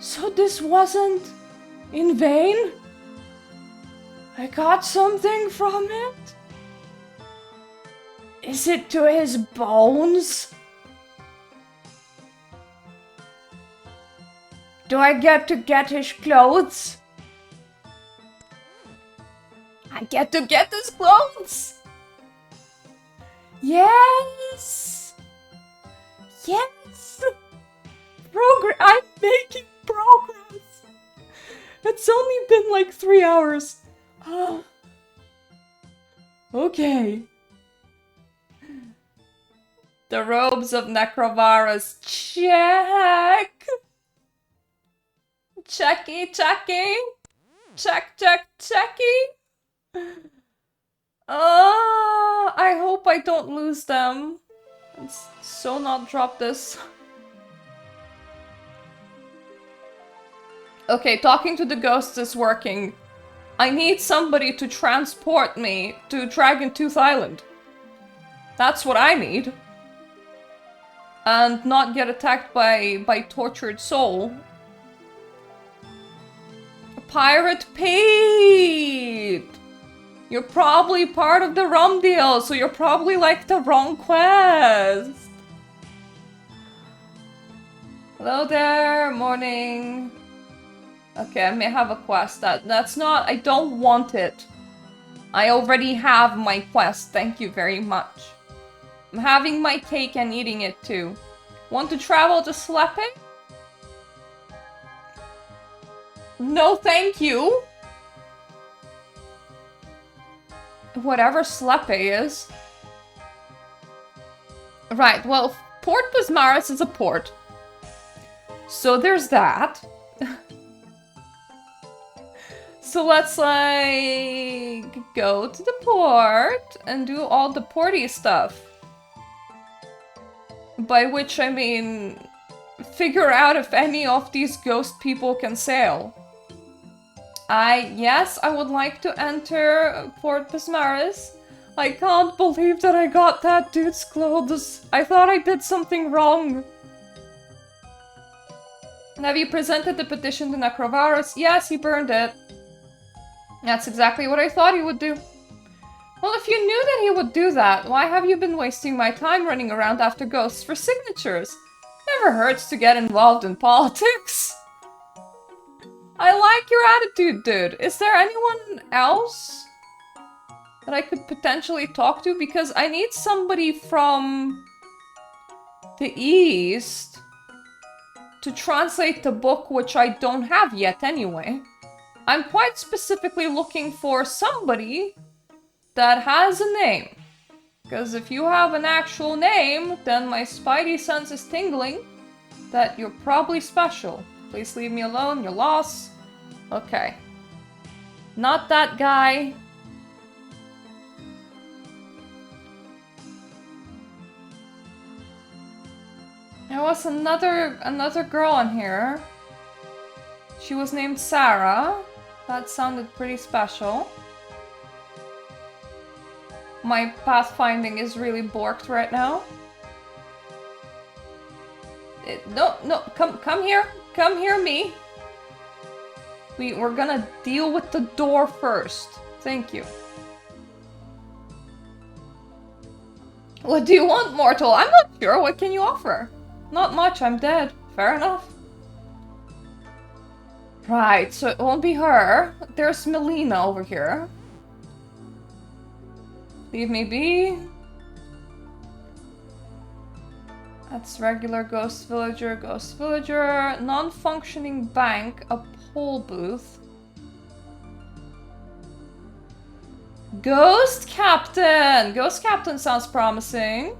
So this wasn't in vain? I got something from it? Is it to his bones? Do I get his clothes? I get to get his clothes! Yes! Yes! I'm making progress. It's only been like 3 hours. Okay. The robes of Necrovarus. Check. Checky, checky. Check, check, checky. I hope I don't lose them. Let's so not drop this. Okay, talking to the ghosts is working. I need somebody to transport me to Dragontooth Island. That's what I need. And not get attacked by tortured soul. Pirate Pete! You're probably part of the rum deal, so you're probably like the wrong quest. Hello there, morning. Okay, I may have a quest. That's not... I don't want it. I already have my quest, thank you very much. I'm having my cake and eating it too. Want to travel to Slepe? No, thank you. Whatever Slepe is. Right, well, Port Bismaris is a port. So there's that. So let's, like, go to the port and do all the porty stuff. By which I mean, figure out if any of these ghost people can sail. Yes, I would like to enter Port Bismaris. I can't believe that I got that dude's clothes. I thought I did something wrong. Have you presented the petition to Necrovarus? Yes, he burned it. That's exactly what I thought he would do. Well, if you knew that he would do that, why have you been wasting my time running around after ghosts for signatures? Never hurts to get involved in politics. I like your attitude, dude. Is there anyone else that I could potentially talk to? Because I need somebody from the East to translate the book, which I don't have yet anyway. I'm quite specifically looking for somebody that has a name. Because if you have an actual name, then my spidey sense is tingling that you're probably special. Please leave me alone, you're lost. Okay. Not that guy. There was another girl on here. She was named Sarah. That sounded pretty special. My pathfinding is really borked right now. No, come here, me. We're gonna deal with the door first. Thank you. What do you want, mortal? I'm not sure. What can you offer? Not much, I'm dead. Fair enough. Right, so it won't be her. There's Melina over here. Leave me be. That's regular ghost villager, non-functioning bank, a poll booth. Ghost Captain! Ghost Captain sounds promising.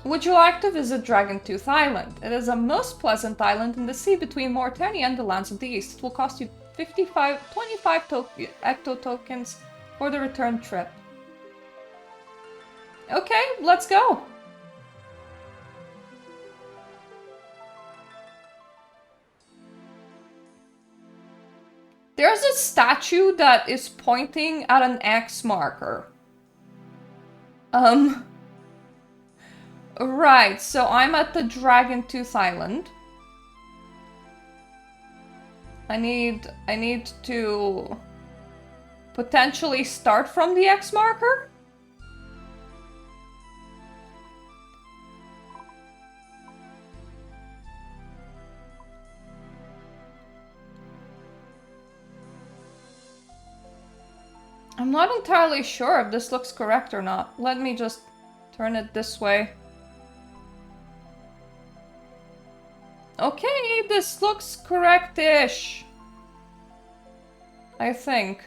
Would you like to visit Dragontooth Island? It is a most pleasant island in the sea between Morytania and the lands of the east. It will cost you 25 ecto tokens for the return trip. Okay, let's go. There's a statue that is pointing at an X marker. Right, so I'm at the Dragontooth Island. I need to potentially start from the X marker? I'm not entirely sure if this looks correct or not. Let me just turn it this way. Okay, this looks correct-ish. I think.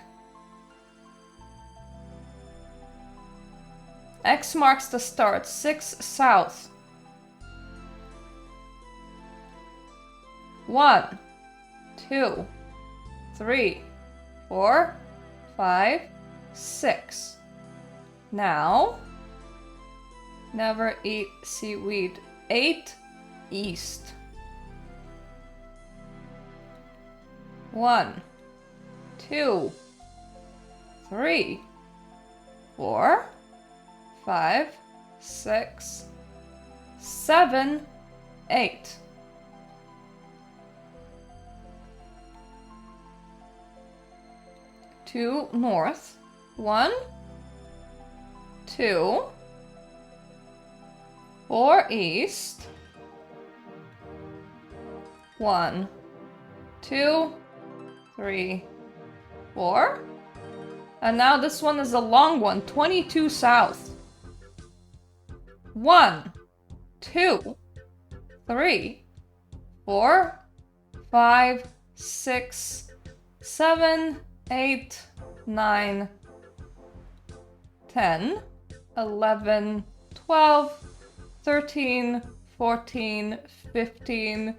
X marks the start. 6 south. 1, 2, 3, 4, 5, 6. Now, never eat seaweed. 8 east. 1, 2, 3, 4, 5, 6, 7, 8. 2 north. 1, 2, 4 east. 1, 2, 3, 4. And now this one is a long one. 22 south. 1, 2, 3, 4, 5, 6, 7, 8, 9, 10, 11, 12, 13, 14, 15,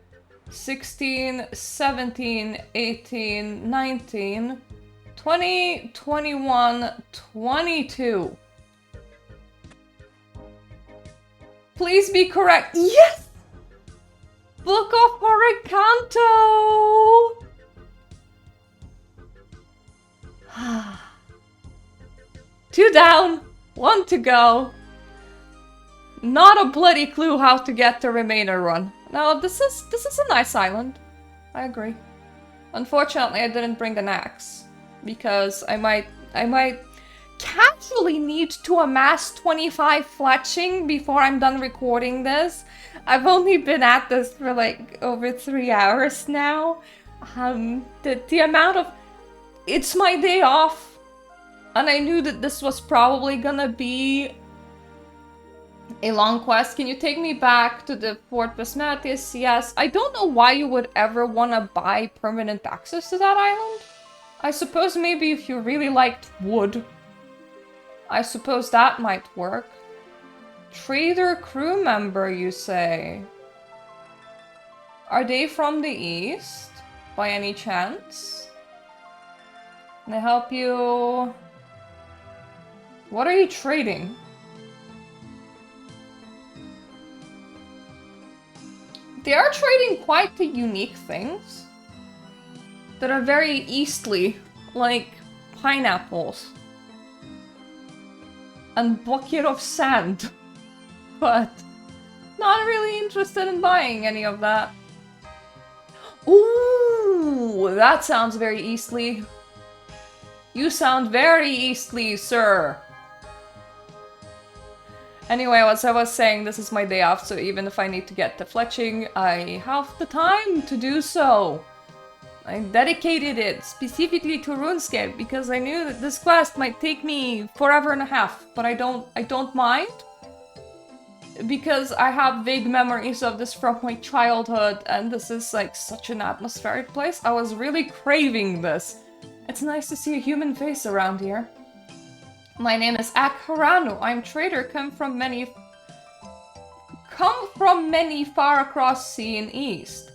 16, 17, 18, 19, 20, 21, 22. Please be correct. Yes! Book of Horicanto! 2 down, 1 to go. Not a bloody clue how to get the remainder run. No, this is a nice island. I agree. Unfortunately, I didn't bring an axe because I might casually need to amass 25 fletching before I'm done recording this. I've only been at this for like over 3 hours now. The amount of... It's my day off, and I knew that this was probably gonna be a long quest. Can you take me back to the Fort Vesmetius? Yes. I don't know why you would ever want to buy permanent access to that island. I suppose maybe if you really liked wood. I suppose that might work. Trader crew member, you say? Are they from the east, by any chance? Can I help you? What are you trading? They are trading quite the unique things that are very eastly, like pineapples and bucket of sand, but not really interested in buying any of that. Ooh, that sounds very eastly. You sound very eastly, sir. Anyway, as I was saying, this is my day off, so even if I need to get to fletching, I have the time to do so. I dedicated it specifically to Runescape because I knew that this quest might take me forever and a half, but I don't mind. Because I have vague memories of this from my childhood, and this is like such an atmospheric place. I was really craving this. It's nice to see a human face around here. My name is Akharanu. I'm trader, come from many far across sea and east.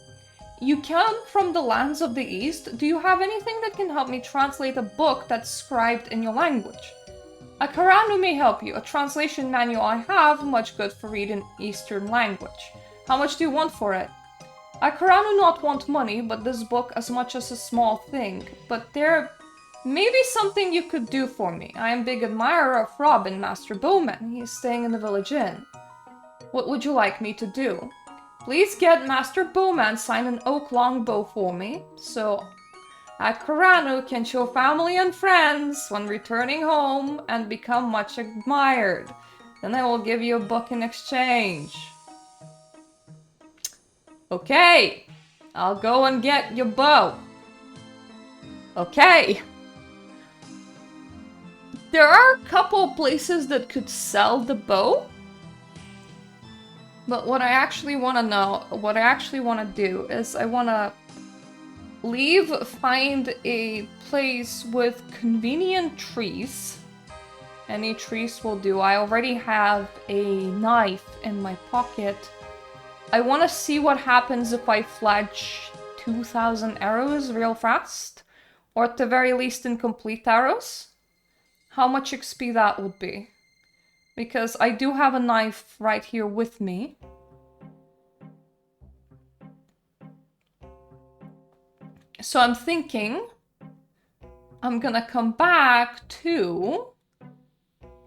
You come from the lands of the east. Do you have anything that can help me translate a book that's scribed in your language? Akharanu may help you. A translation manual I have, much good for reading Eastern language. How much do you want for it? Akharanu not want money, but this book as much as a small thing. But there may be something you could do for me. I am big admirer of Robin, Master Bowman. He is staying in the village inn. What would you like me to do? Please get Master Bowman sign an oak longbow for me, so Akharanu can show family and friends when returning home and become much admired. Then I will give you a book in exchange. Okay, I'll go and get your bow. Okay. There are a couple places that could sell the bow. But what I actually want to know, what I actually want to do is I want to find a place with convenient trees. Any trees will do. I already have a knife in my pocket. I want to see what happens if I fletch 2,000 arrows real fast. Or at the very least incomplete arrows. How much XP that would be. Because I do have a knife right here with me. So I'm thinking I'm gonna come back to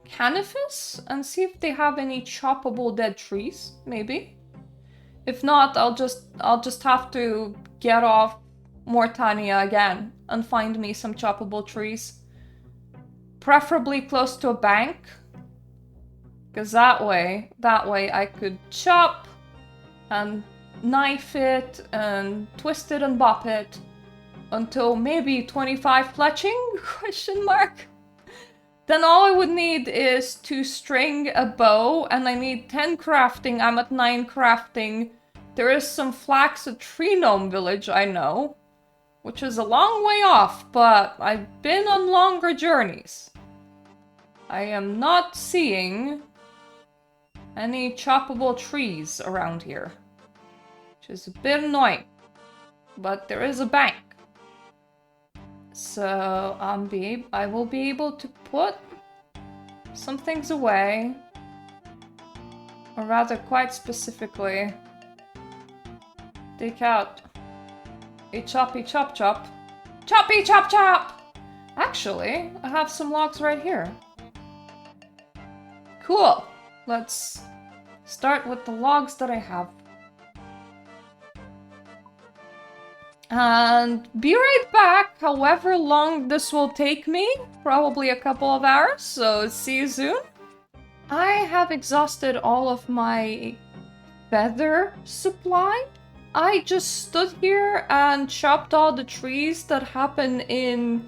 Canifus and see if they have any choppable dead trees, maybe. If not, I'll just have to get off Morytania again and find me some choppable trees. Preferably close to a bank. Because that way I could chop and knife it and twist it and bop it until maybe 25 fletching? Question mark. Then all I would need is to string a bow, and I need 10 crafting. I'm at 9 crafting. There is some flax at Tree Gnome Village, I know, which is a long way off, but I've been on longer journeys. I am not seeing any choppable trees around here, which is a bit annoying, but there is a bank. So I will be able to put some things away, or rather quite specifically, take out a choppy chop chop. Choppy chop chop! Actually, I have some logs right here. Cool. Let's start with the logs that I have. And be right back, however long this will take me. Probably a couple of hours, so see you soon. I have exhausted all of my feather supply. I just stood here and chopped all the trees that happen in,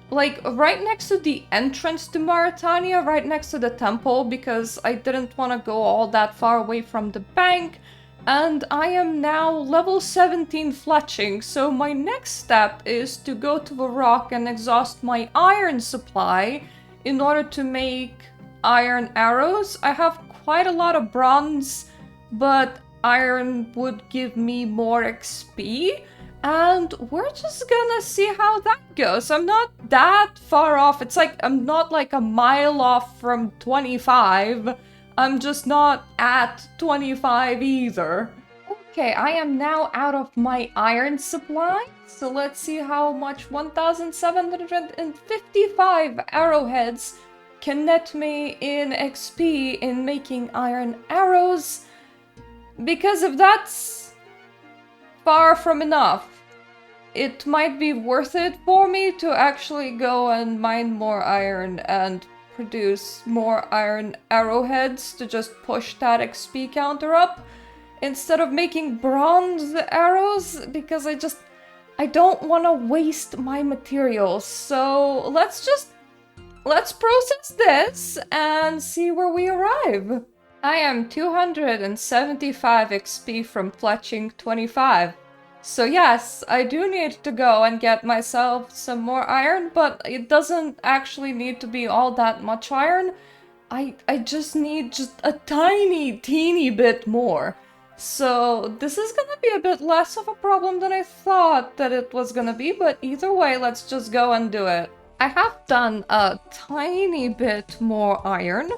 like, right next to the entrance to Morytania, right next to the temple, because I didn't want to go all that far away from the bank. And I am now level 17 fletching, so my next step is to go to the rock and exhaust my iron supply in order to make iron arrows. I have quite a lot of bronze, but iron would give me more XP. And we're just gonna see how that goes. I'm not that far off. It's like I'm not like a mile off from 25. I'm just not at 25 either. Okay, I am now out of my iron supply. So let's see how much 1,755 arrowheads can net me in XP in making iron arrows. Because if that's far from enough, it might be worth it for me to actually go and mine more iron and produce more iron arrowheads to just push that XP counter up instead of making bronze arrows, because I don't want to waste my materials. So let's process this and see where we arrive. I am 275 XP from fletching 25. So yes, I do need to go and get myself some more iron, but it doesn't actually need to be all that much iron. I just need just a teeny bit more. So this is gonna be a bit less of a problem than I thought that it was gonna be, but either way, let's just go and do it. I have done a tiny bit more iron.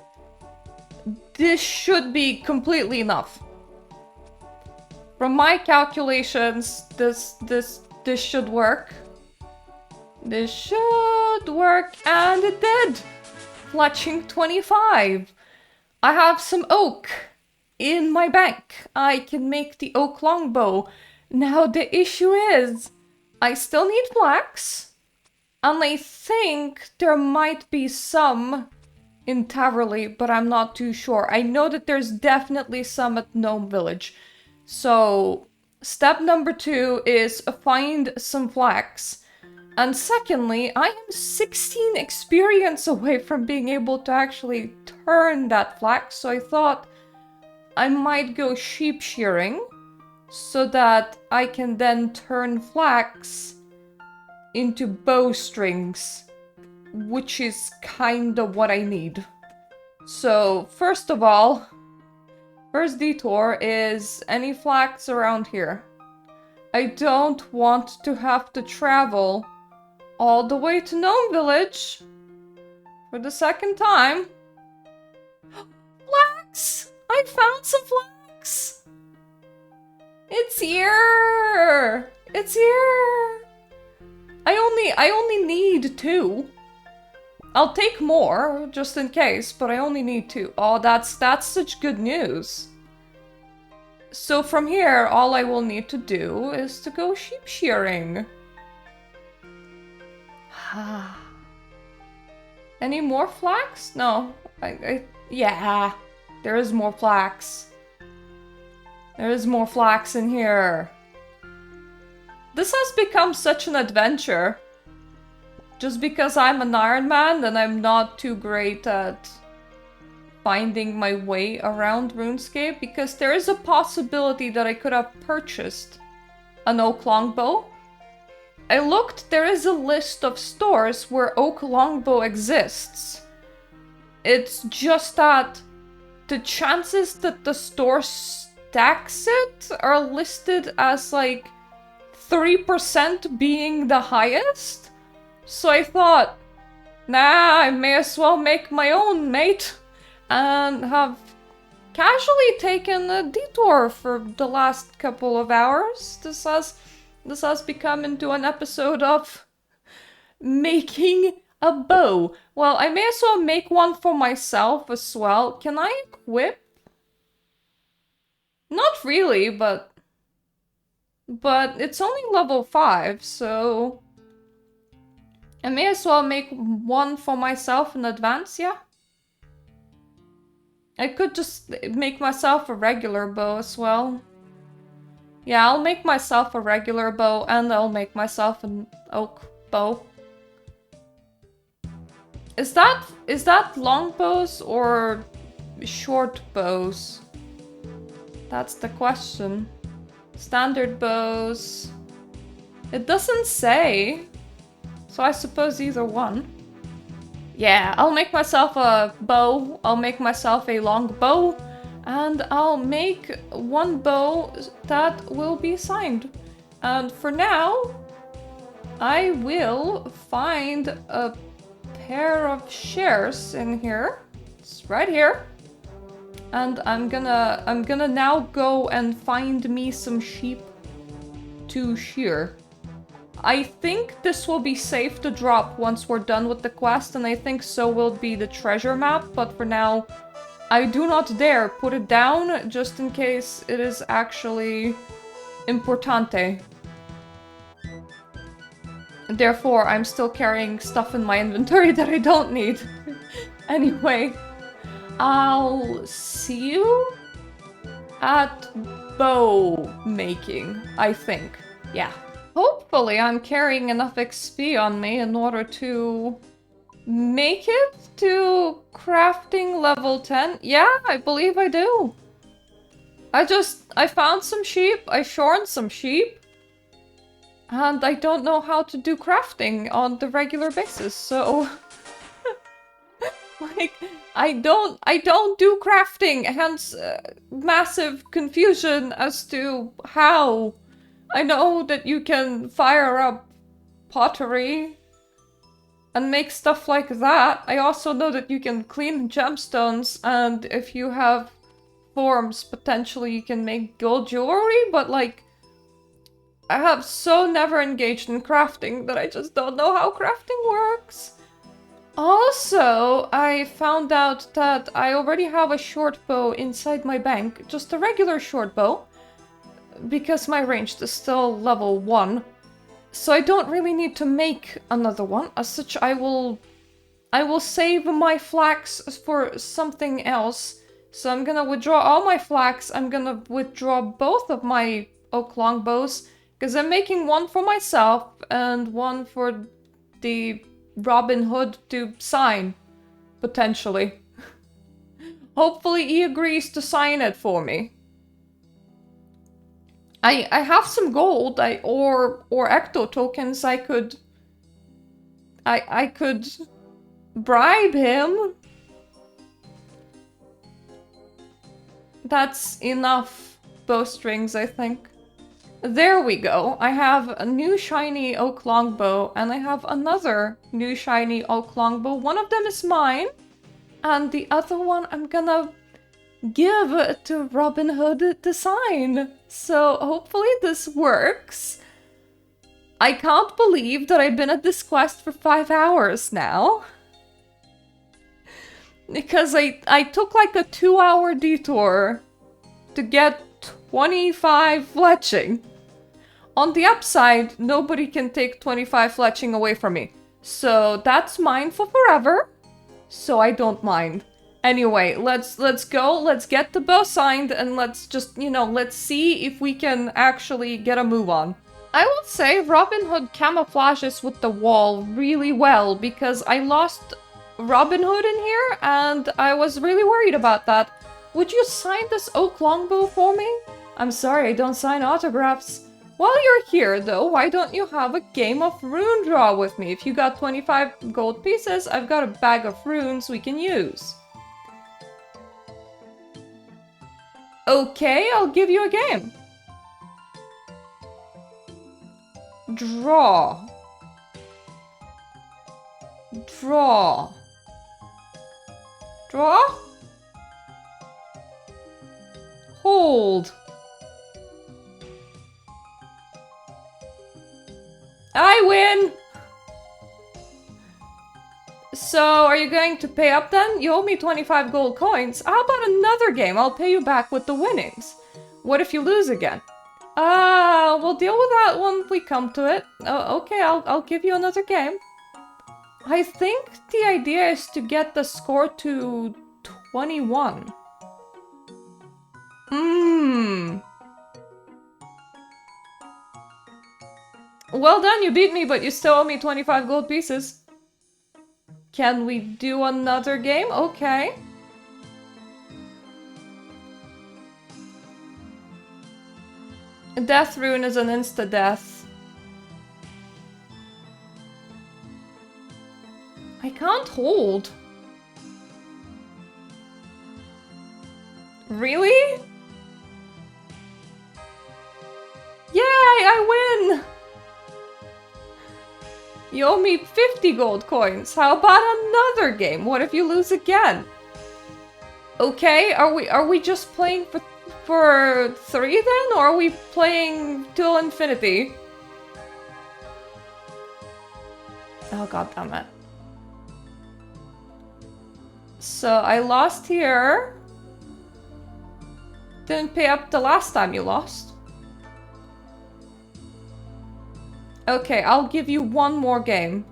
This should be completely enough. From my calculations, this should work. This should work, and it did! Fletching 25. I have some oak in my bank. I can make the oak longbow. Now the issue is, I still need flax, and I think there might be some in Taverley, but I'm not too sure. I know that there's definitely some at Gnome Village. So, step number 2 is find some flax. And secondly, I am 16 experience away from being able to actually turn that flax, so I thought, I might go sheep shearing so that I can then turn flax into bowstrings, which is kinda what I need. So, first of all, first detour is any flax around here. I don't want to have to travel all the way to Gnome Village for the second time. Flax! I found some flax! It's here! It's here! I only need 2. I'll take more, just in case, but I only need 2. Oh, that's such good news. So from here, all I will need to do is to go sheep shearing. Any more flax? No. Yeah, there is more flax. There is more flax in here. This has become such an adventure. Just because I'm an Ironman and I'm not too great at finding my way around RuneScape, because there is a possibility that I could have purchased an oak longbow. I looked, there is a list of stores where oak longbow exists. It's just that the chances that the store stacks it are listed as like 3% being the highest. So I thought, nah, I may as well make my own, mate. And have casually taken a detour for the last couple of hours. This has become into an episode of making a bow. Well, I may as well make one for myself as well. Can I equip? Not really, but it's only level 5, so I may as well make one for myself in advance, yeah? I could just make myself a regular bow as well. Yeah, I'll make myself a regular bow and I'll make myself an oak bow. Is that long bows or short bows? That's the question. Standard bows. It doesn't say. So I suppose either one. Yeah, I'll make myself a bow, I'll make myself a long bow, and I'll make one bow that will be signed. And for now, I will find a pair of shares in here. It's right here. And I'm gonna now go and find me some sheep to shear. I think this will be safe to drop once we're done with the quest, and I think so will be the treasure map, but for now, I do not dare put it down, just in case it is actually importante. Therefore, I'm still carrying stuff in my inventory that I don't need. Anyway, I'll see you at bow making, I think. Yeah. Hopefully I'm carrying enough XP on me in order to make it to crafting level 10. Yeah, I believe I do. I found some sheep, I shorn some sheep, and I don't know how to do crafting on the regular basis, so... like, I don't do crafting, hence massive confusion as to how. I know that you can fire up pottery and make stuff like that. I also know that you can clean gemstones, and if you have forms, potentially you can make gold jewelry, but like, I have so never engaged in crafting that I just don't know how crafting works. Also, I found out that I already have a short bow inside my bank, just a regular short bow. Because my ranged is still level 1, so I don't really need to make another one. As such, I will save my flax for something else. So I'm gonna withdraw all my flax, I'm gonna withdraw both of my oak longbows, because I'm making one for myself and one for the Robin Hood to sign, potentially. Hopefully he agrees to sign it for me. I have some gold, or ecto tokens. I could bribe him. That's enough bowstrings, I think. There we go. I have a new shiny oak longbow, and I have another new shiny oak longbow. One of them is mine, and the other one I'm gonna give to Robin Hood to sign. So hopefully this works. I can't believe that I've been at this quest for 5 hours now. Because I took like a 2-hour detour to get 25 fletching. On the upside, nobody can take 25 fletching away from me. So that's mine for forever. So I don't mind. Anyway, let's go, let's get the bow signed, and let's just, you know, let's see if we can actually get a move on. I will say Robin Hood camouflages with the wall really well, because I lost Robin Hood in here, and I was really worried about that. Would you sign this oak longbow for me? I'm sorry, I don't sign autographs. While you're here, though, why don't you have a game of rune draw with me? If you got 25 gold pieces, I've got a bag of runes we can use. Okay, I'll give you a game. Draw. Draw. Draw? Hold. I win! So, are you going to pay up then? You owe me 25 gold coins. How about another game? I'll pay you back with the winnings. What if you lose again? We'll deal with that when we come to it. Okay, I'll give you another game. I think the idea is to get the score to 21. Well done, you beat me, but you still owe me 25 gold pieces. Can we do another game? Okay. Death Rune is an insta-death. I can't hold. Really? Yay, I win! You owe me 50 gold coins. How about another game? What if you lose again? Okay, are we just playing for 3 then? Or are we playing till infinity? Oh, god damn it. So I lost here. Didn't pay up the last time you lost. Okay, I'll give you one more game.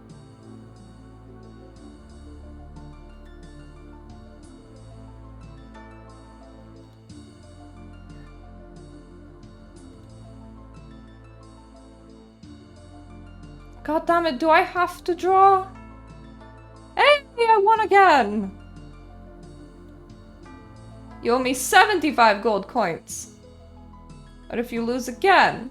God damn it, do I have to draw? Hey, I won again! You owe me 75 gold coins. What if you lose again?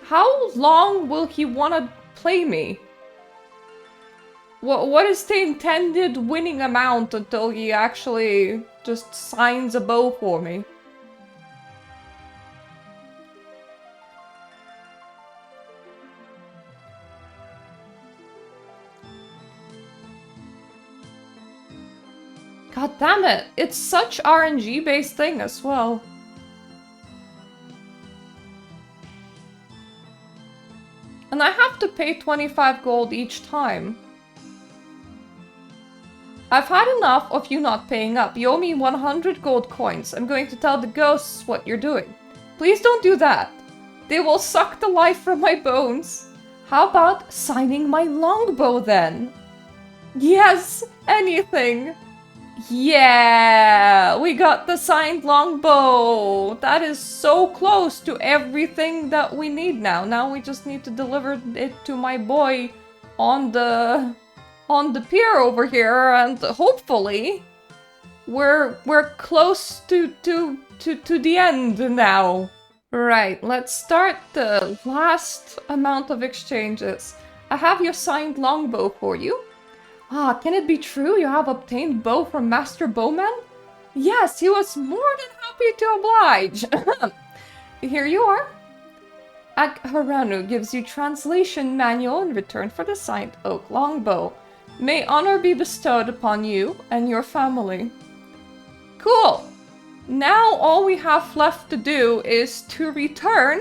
How long will he want to play me? What is the intended winning amount until he actually just signs a bow for me? God damn it, it's such RNG based thing as well. And I have to pay 25 gold each time. I've had enough of you not paying up. You owe me 100 gold coins. I'm going to tell the ghosts what you're doing. Please don't do that. They will suck the life from my bones. How about signing my longbow then? Yes, anything. Yeah, we got the signed longbow. That is so close to everything that we need now. Now we just need to deliver it to my boy on the on the pier over here, and hopefully we're close to the end now. Right, let's start the last amount of exchanges. I have your signed longbow for you. Ah, can it be true you have obtained bow from Master Bowman? Yes, he was more than happy to oblige. Here you are. Haranu gives you translation manual in return for the signed oak longbow. May honor be bestowed upon you and your family. Cool. Now all we have left to do is to return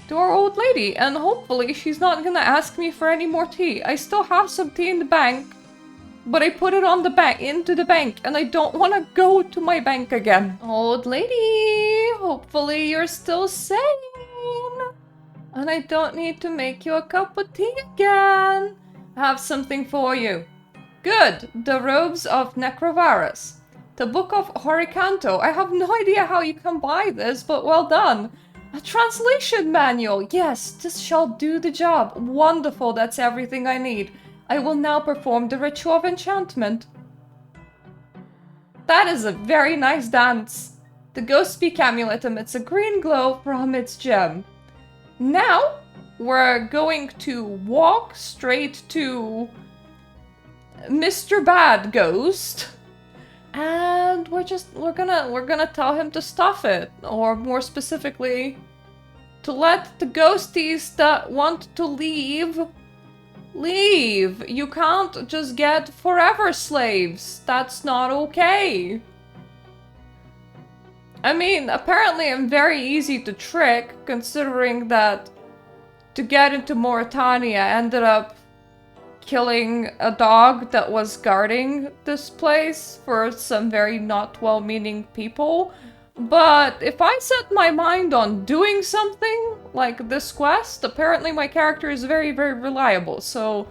to our old lady, and hopefully she's not gonna ask me for any more tea. I still have some tea in the bank, but I put it on the into the bank, and I don't want to go to my bank again. Old lady, hopefully you're still sane, and I don't need to make you a cup of tea again. I have something for you. Good, the robes of Necrovarus. The Book of Horicanto. I have no idea how you can buy this, but well done. A translation manual! Yes, this shall do the job. Wonderful, that's everything I need. I will now perform the ritual of enchantment. That is a very nice dance. The Ghost Speak amulet emits a green glow from its gem. Now, we're going to walk straight to Mr. Bad Ghost. And we're gonna tell him to stuff it, or more specifically, to let the ghosties that want to leave. You can't just get forever slaves. That's not okay. I mean, apparently I'm very easy to trick, considering that to get into Morytania I ended up killing a dog that was guarding this place for some very not well-meaning people. But if I set my mind on doing something like this quest, apparently my character is very, very reliable. So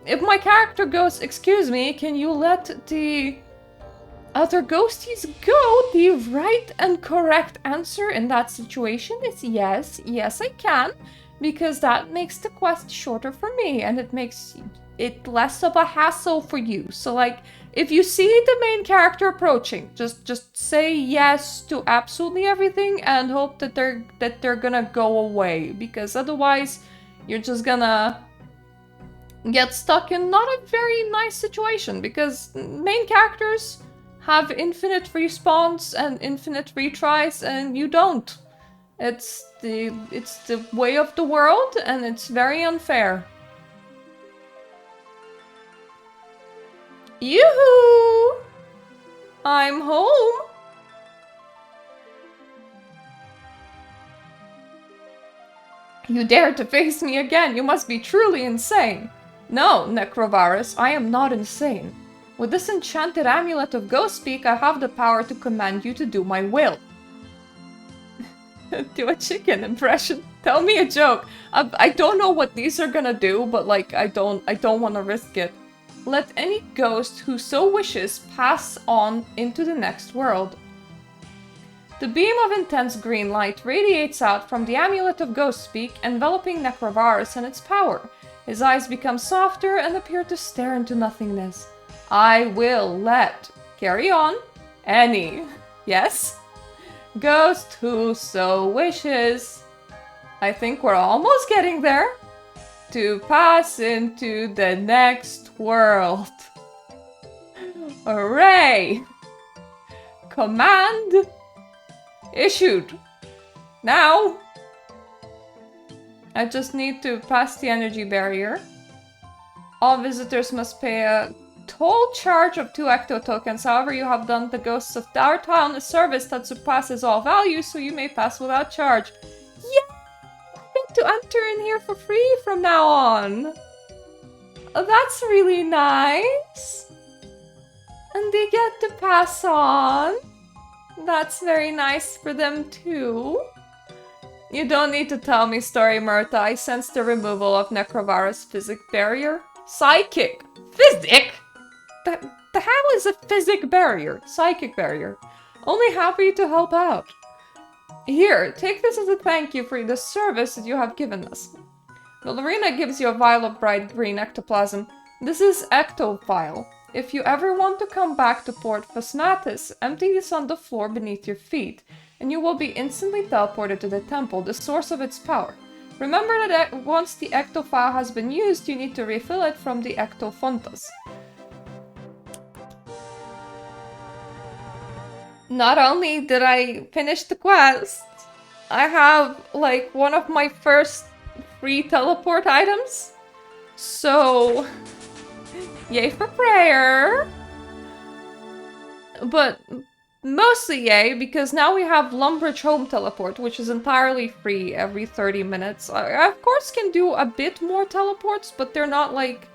if my character goes, "Excuse me, can you let the other ghosties go?" The right and correct answer in that situation is yes. Yes, I can. Because that makes the quest shorter for me, and it makes it less of a hassle for you. So like, if you see the main character approaching, just say yes to absolutely everything and hope that they're gonna go away, because otherwise you're just gonna get stuck in not a very nice situation, because main characters have infinite respawns and infinite retries and you don't. It's the way of the world, and it's very unfair. Yoo-hoo! I'm home! You dare to face me again? You must be truly insane. No, Necrovarus, I am not insane. With this enchanted amulet of Ghost Speak, I have the power to command you to do my will. Do a chicken impression. Tell me a joke. I don't know what these are gonna do, but like, I don't want to risk it. Let any ghost who so wishes pass on into the next world. The beam of intense green light radiates out from the amulet of Ghost Speak, enveloping Necrovarus in its power. His eyes become softer and appear to stare into nothingness. I will let, carry on, any, yes? Ghost who so wishes. I think we're almost getting there. To pass into the next world. Hooray! Command issued. Now, I just need to pass the energy barrier. All visitors must pay a toll charge of 2 ecto tokens. However, you have done the ghosts of our town a service that surpasses all value, so you may pass without charge. Yeah! I get to enter in here for free from now on. Oh, that's really nice. And they get to pass on. That's very nice for them too. You don't need to tell me story, Mirta. I sense the removal of Necrovarus' physic barrier. Psychic! Physic? The hell is a physic barrier? Psychic barrier. Only happy to help out. Here, take this as a thank you for the service that you have given us. Ballerina gives you a vial of bright green ectoplasm. This is Ectophile. If you ever want to come back to Port Phasmatis, empty this on the floor beneath your feet, and you will be instantly teleported to the temple, the source of its power. Remember that once the Ectophile has been used, you need to refill it from the Ectofontas. Not only did I finish the quest, I have, like, one of my first free teleport items. So, yay for prayer. But mostly yay, because now we have Lumbridge Home Teleport, which is entirely free every 30 minutes. I, of course, can do a bit more teleports, but they're not, like,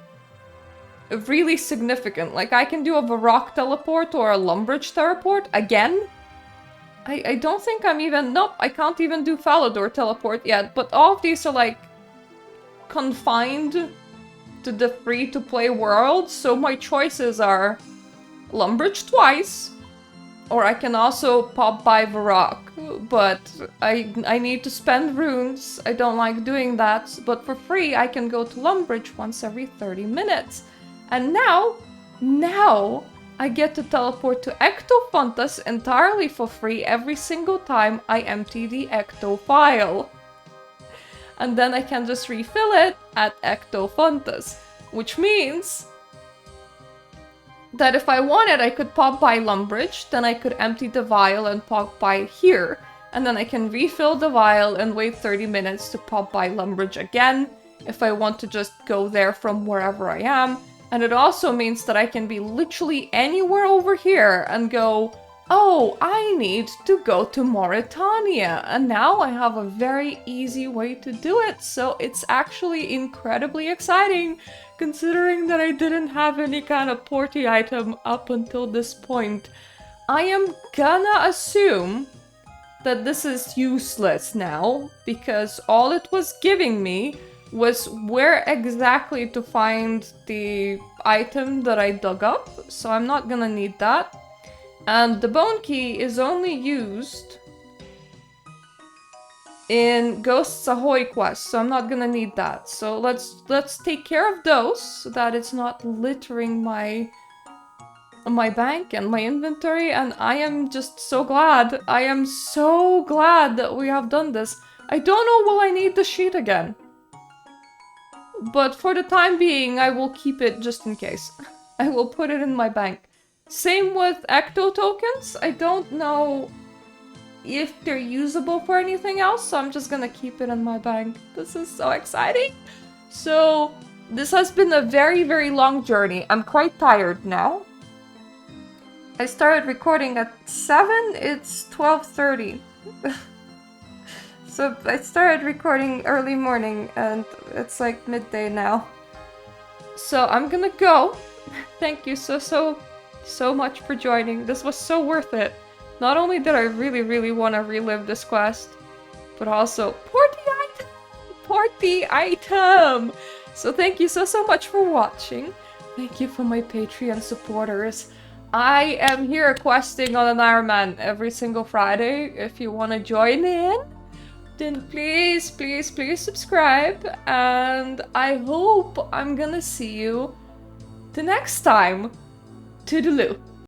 really significant. Like, I can do a Varrock teleport or a Lumbridge teleport again. I don't think I'm even... Nope, I can't even do Falador teleport yet, but all of these are, like, confined to the free-to-play world, so my choices are Lumbridge twice, or I can also pop by Varrock, but I need to spend runes. I don't like doing that, but for free I can go to Lumbridge once every 30 minutes. And now I get to teleport to Ectofontas entirely for free every single time I empty the Ectophile. And then I can just refill it at Ectofontas, which means that if I wanted, I could pop by Lumbridge, then I could empty the vial and pop by here, and then I can refill the vial and wait 30 minutes to pop by Lumbridge again, if I want to just go there from wherever I am. And it also means that I can be literally anywhere over here and go, oh, I need to go to Morytania, and now I have a very easy way to do it, so it's actually incredibly exciting, considering that I didn't have any kind of porty item up until this point. I am gonna assume that this is useless now, because all it was giving me was where exactly to find the item that I dug up, so I'm not gonna need that. And the bone key is only used in Ghosts Ahoy quest, so I'm not gonna need that. So let's take care of those so that it's not littering my bank and my inventory, and I am just so glad. I am so glad that we have done this. I don't know will I need the sheet again, but for the time being I will keep it just in case. I will put it in my bank. Same with Ecto tokens. I don't know if they're usable for anything else, so I'm just gonna keep it in my bank. This is so exciting. So this has been a very, very long journey. I'm quite tired now. I started recording at 7, it's 12:30. So I started recording early morning and it's like midday now. So I'm gonna go. Thank you so much for joining. This was so worth it. Not only did I really, really want to relive this quest, but also porty item! So thank you so much for watching. Thank you for my Patreon supporters. I am here questing on an Ironman every single Friday. If you want to join in, then please, please, please subscribe. And I hope I'm gonna see you the next time. Toodaloo.